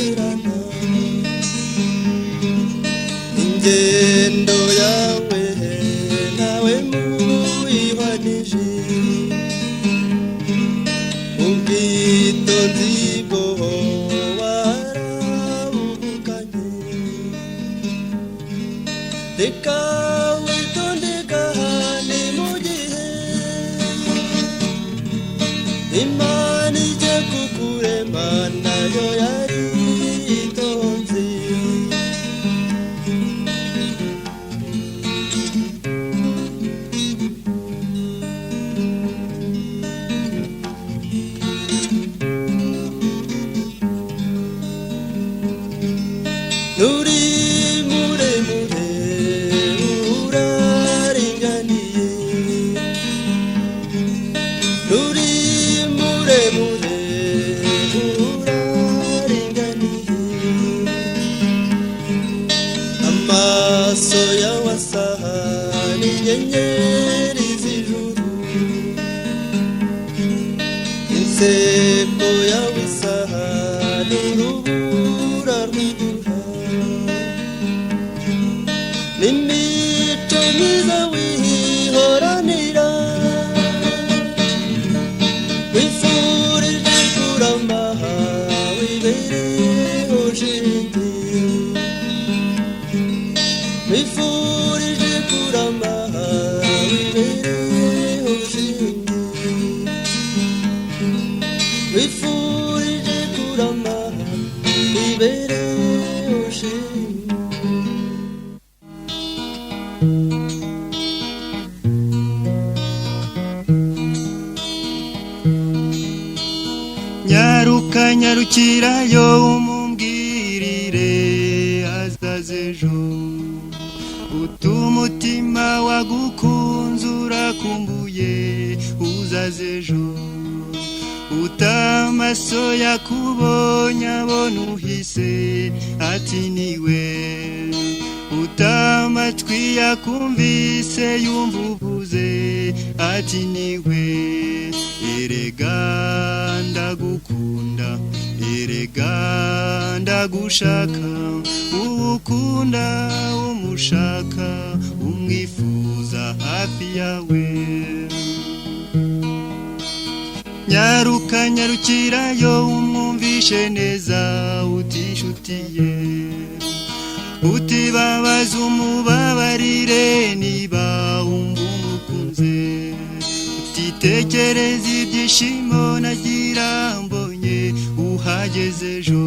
yayo yaritonze Nuri muremure uraringaniye Nuri muremure uraringaniye Amaso yawe asa n'inyenyeri z'ijuru Inseko yawe isa n'urubura rw'imvura N'imico myiza wihoranira wifurije kurama wibereho shenge wifurije kurama wibereho shenge wifurije kurama wibereho shenge
Nyaruka nyarukirayo umumbwirire azazejo Utumutima wagukunze urakumbuye uzazejo Utamaso yakubonye abona uhise ati niwe Utamatwi yakumvise yumva uvuze ati niwe Erega ndagukunda erega ndagushaka ukunda umushaka umwifuza hafi yawe Nyaruka nyarukirayo umwumvishe neza utishutiye Utibabaza umubabarire niba wumva umukunze Utitekereza ibyishimo nagira mbonye uhageze ejo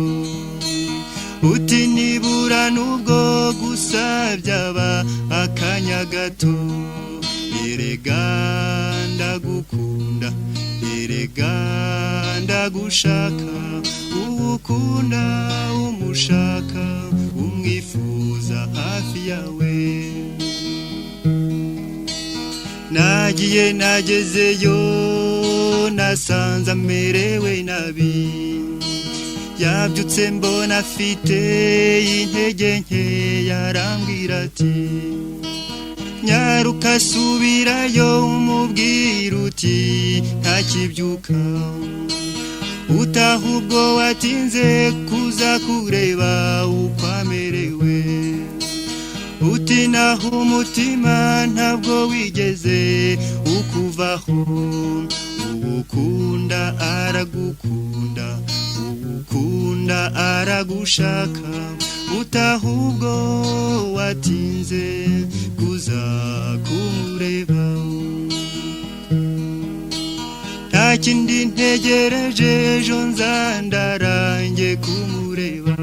Uti nibura nubwo gusa byaba akanya gato Erega ndagukunda erega ndagushaka ukunda umushaka umwifuza hafi yawe Nagiye nagezeyo nasanze amerewe nabi Yabyutse mbona afite intege nke yarambwira ati Nyaruka subirayo umubwira uti ntakibyuka Utahubwo watinze kuza kureba uko amerewe Uti naho umutima ntabwo wigeze ukuvaho Ukunda aragukunda ukunda aragushaka Utahubwo watinze kuza kumureba Nta kindi ntegereje ejo nzandarange kumureba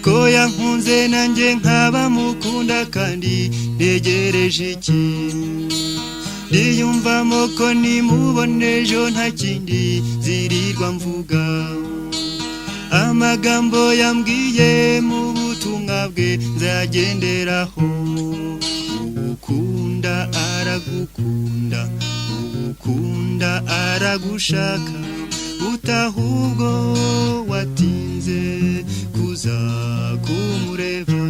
Ko yankunze nanjye nkaba mukunda kandi ntegereje iki Ndiyumvamo ko nimubona ejo nta kindi zirirwa mvuga Amagambo yambwiye mu butumwa bwe nzagenderaho Ukunda aragukunda ukunda aragushaka Utahubwo watinze kuza kumureba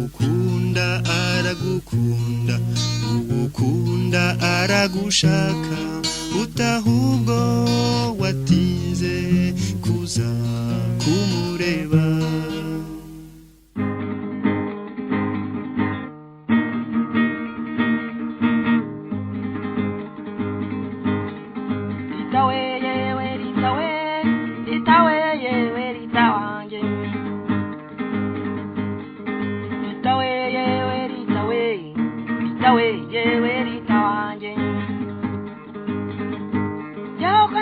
Ukunda aragukunda ukunda aragushaka Utahubwo watinze kuza kumureba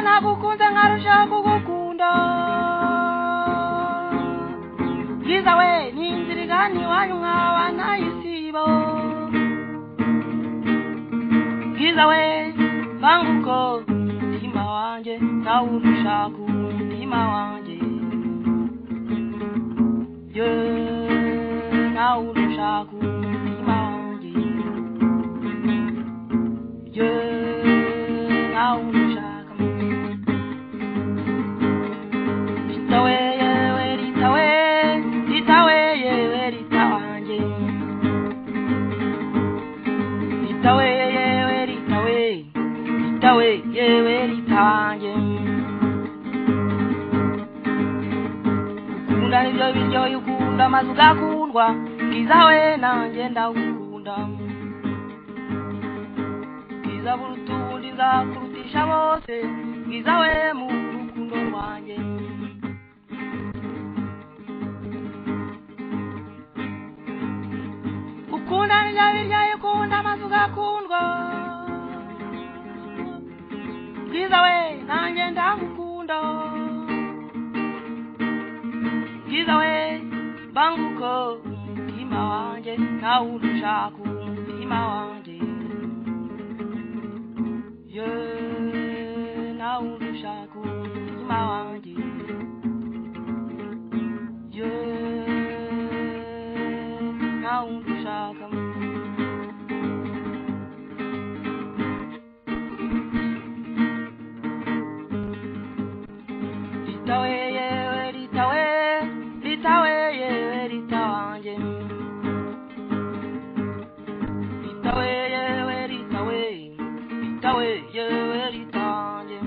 Nagukunze nkarusha kugukunda bwiza we banguko mutima wanje nawurushaka umutima wanje ye nawurushaka umutima wanje ye nawurushaka ritawe yewe ritawe ritawe yewe ritawanje ritawe yewe ritawe ritawe yewe ritanje ukunda nivyo biryo ukunda amazu gakundwa bwiza we nanje ndagukunda bwiza burutundi nzakurutisha bose bwiza we mu rukundo rwanje ukunda nivyo biryo ukunda amazu gakundwa bwiza we nanje ndagukunda bwiza we banguko umutima wanje nawurushaka umutima wanje ye nawurushaka umutima wanje ye nawurushaka ritawe yewe ritawe ritawe yewe ritawanje ritawe yewe ritawe ritawe yewe ritawanje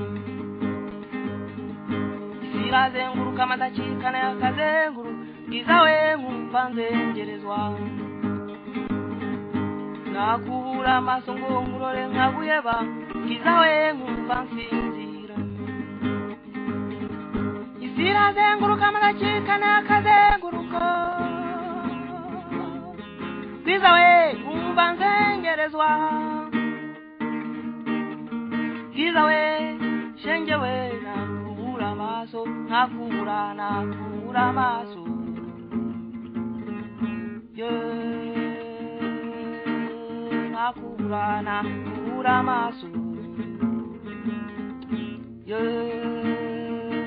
irazenguruka amadakikana yakazenguru bwiza we nkumva nzengerezwa nakubura amaso ngo ngurore nkaguyeba bwiza we nkumva nsinzira irazenguruka amadakikana yakazenguruka bwiza we nkumva nzengerezwa bwiza we shenge we nakubura amaso nakubura amaso ye nakubura amaso ye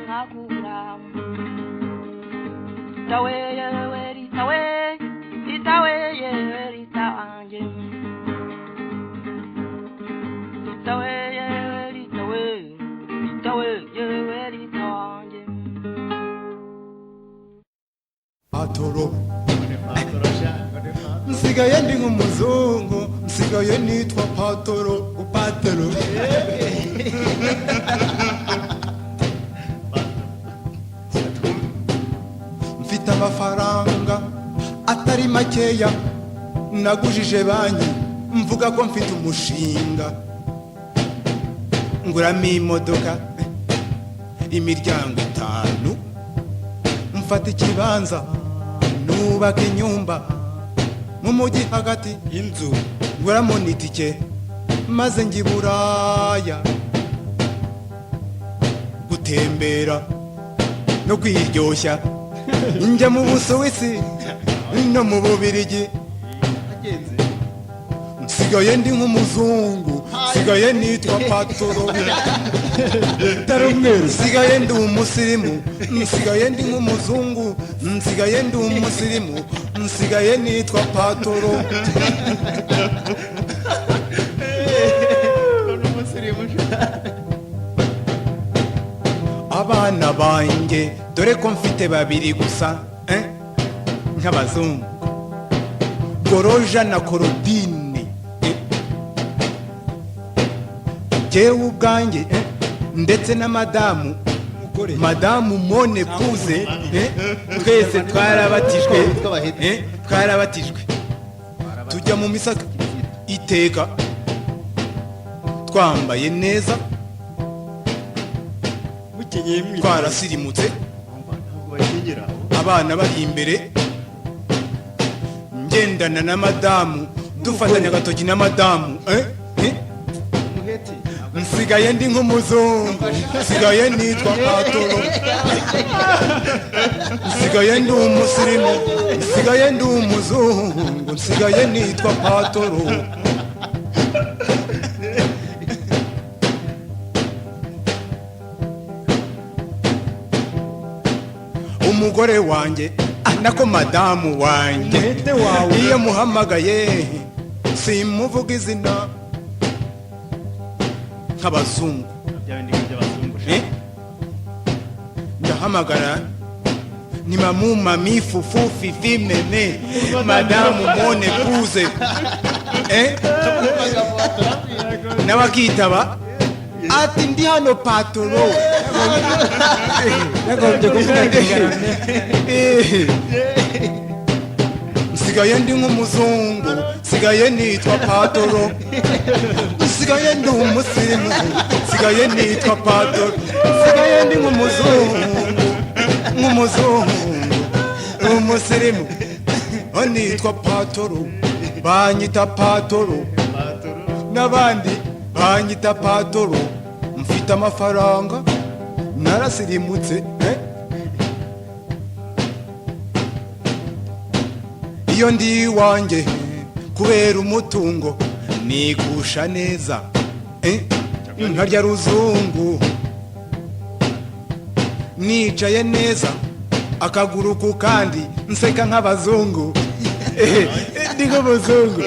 nakubura ritawe yewe ritawe ritawe yewe ritanje ritawe yewe ritawe ritawe yewe ritanje
patoro nsigaye ndi nk'umuzungu nsigaye nitwa patoro upatoro mfite amafaranga atari makeya nagujije banki mvuga ko mfite umushinga nguramo imodoka imiryango 5 mfata ikibanza nubaka inyumba mu mujyi hagati inzu nguramo n'itike maze ngiburaya gutembera no kwiryoshya njya mu Busuwisi no mu Bubiligi nsigaye ndi nk'umuzungu nsigaye nitwa patoro tarumweru nsigaye ndi umusirimu nsigaye ndi nk'umuzungu nsigaye ndi umusirimu nsigaye nitwa patoro abana banjye dore ko mfite 2 gusa nk'abazungu Goroja na Korodine jewe ubwanjye ndetse na madamu Mone Kuze twese twarabatijwe tujya mu misa iteka twambaye neza twarasirimutse abana bari imbere ngendana na madamu dufatanya agatoki na madamu nsigaye ndi nk'umuzungu nsigaye nitwa patoro nsigaye ndi umusirimu nsigaye ndi umuzungu nsigaye nitwa patoro umugore wanjye nako madamu wanjye iyo muhamagaye simuvuga izina nk'abazungu ndahamagara ni mamu mami fufu fifi meme madamu mone kuze n'abakitaba ati ndi hano patoro nsigaye ndi nk'umuzungu nsigaye nitwa patoro nsigaye ndi umusirimu nsigaye nitwa patoro nsigaye ndi nk'umuzungu umusirimu nitwa patoro banyita patoro n'abandi banyita patoro mfite amafaranga narasirimutse iyo ndi iwanjye kubera umutungo nigusha neza nkarya ruzungu nicaye neza akaguru ku kandi nseka nk'abazungu ndi nk'abazungu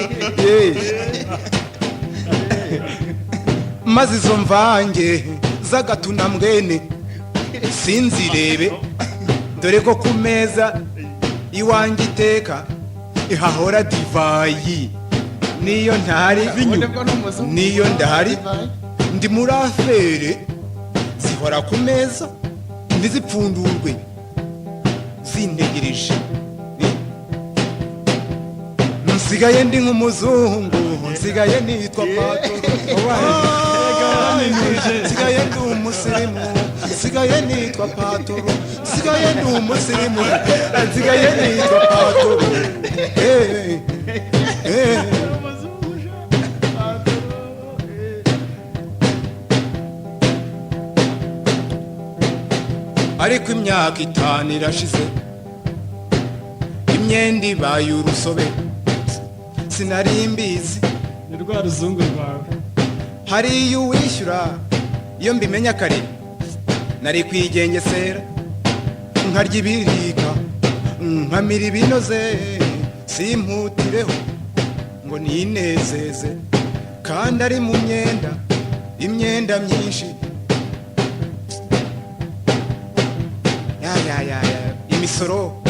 maze izo mvange z'agatunambwene sinzirebe dore ko ku meza iwanjye iteka ihahora divayi niyo ntari niyo ndahari ndi muri afere zihora ku meza ntizipfundurwe zintegereje nsigaye ndi nk'umuzungu nsigaye nitwa patoro nsigaye ndi umusirimu nsigaye nitwa patoro nsigaye ndi umusirimu nsigaye nitwa patoro ariko imyaka 5 irashize imyenda ibaye urusobe sinari mbizi
ni rwa ruzungu rwawe
hari iyo wishyura iyo mbimenya kare nari kwigengesera nkarya ibirika nkamira ibinoze simputireho ngo ninezeze kandi ari mu imyenda myinshi imisoro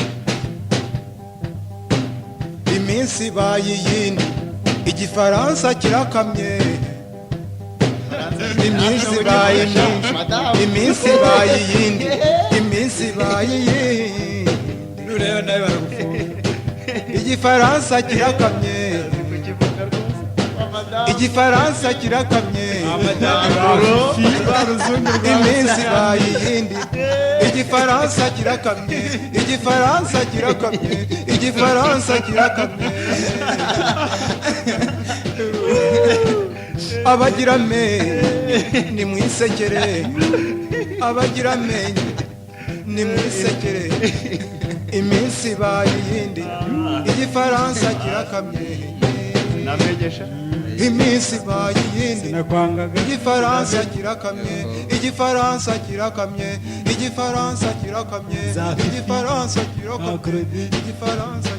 iminsi ibaye iyindi igifaransa kirakamye iminsi ibaye myinshi iminsi ibaye iyindi iminsi ibaye iyindi
nureba nawe baragufunga
igifaransa kirakamye igifaransa kirakamye iminsi ibaye iyindi igifaransa kirakamye igifaransa kirakamye igifaransa kirakamye abagira amenyo ni mwisekere abagira amenyo ni mwisekere iminsi ibaye iyindi igifaransa kirakamye
namegesha
iminsi ibaye iyindi igifaransa kirakamye igifaransa kirakamye igifaransa kirakamye igifaransa kirakamye igifaransa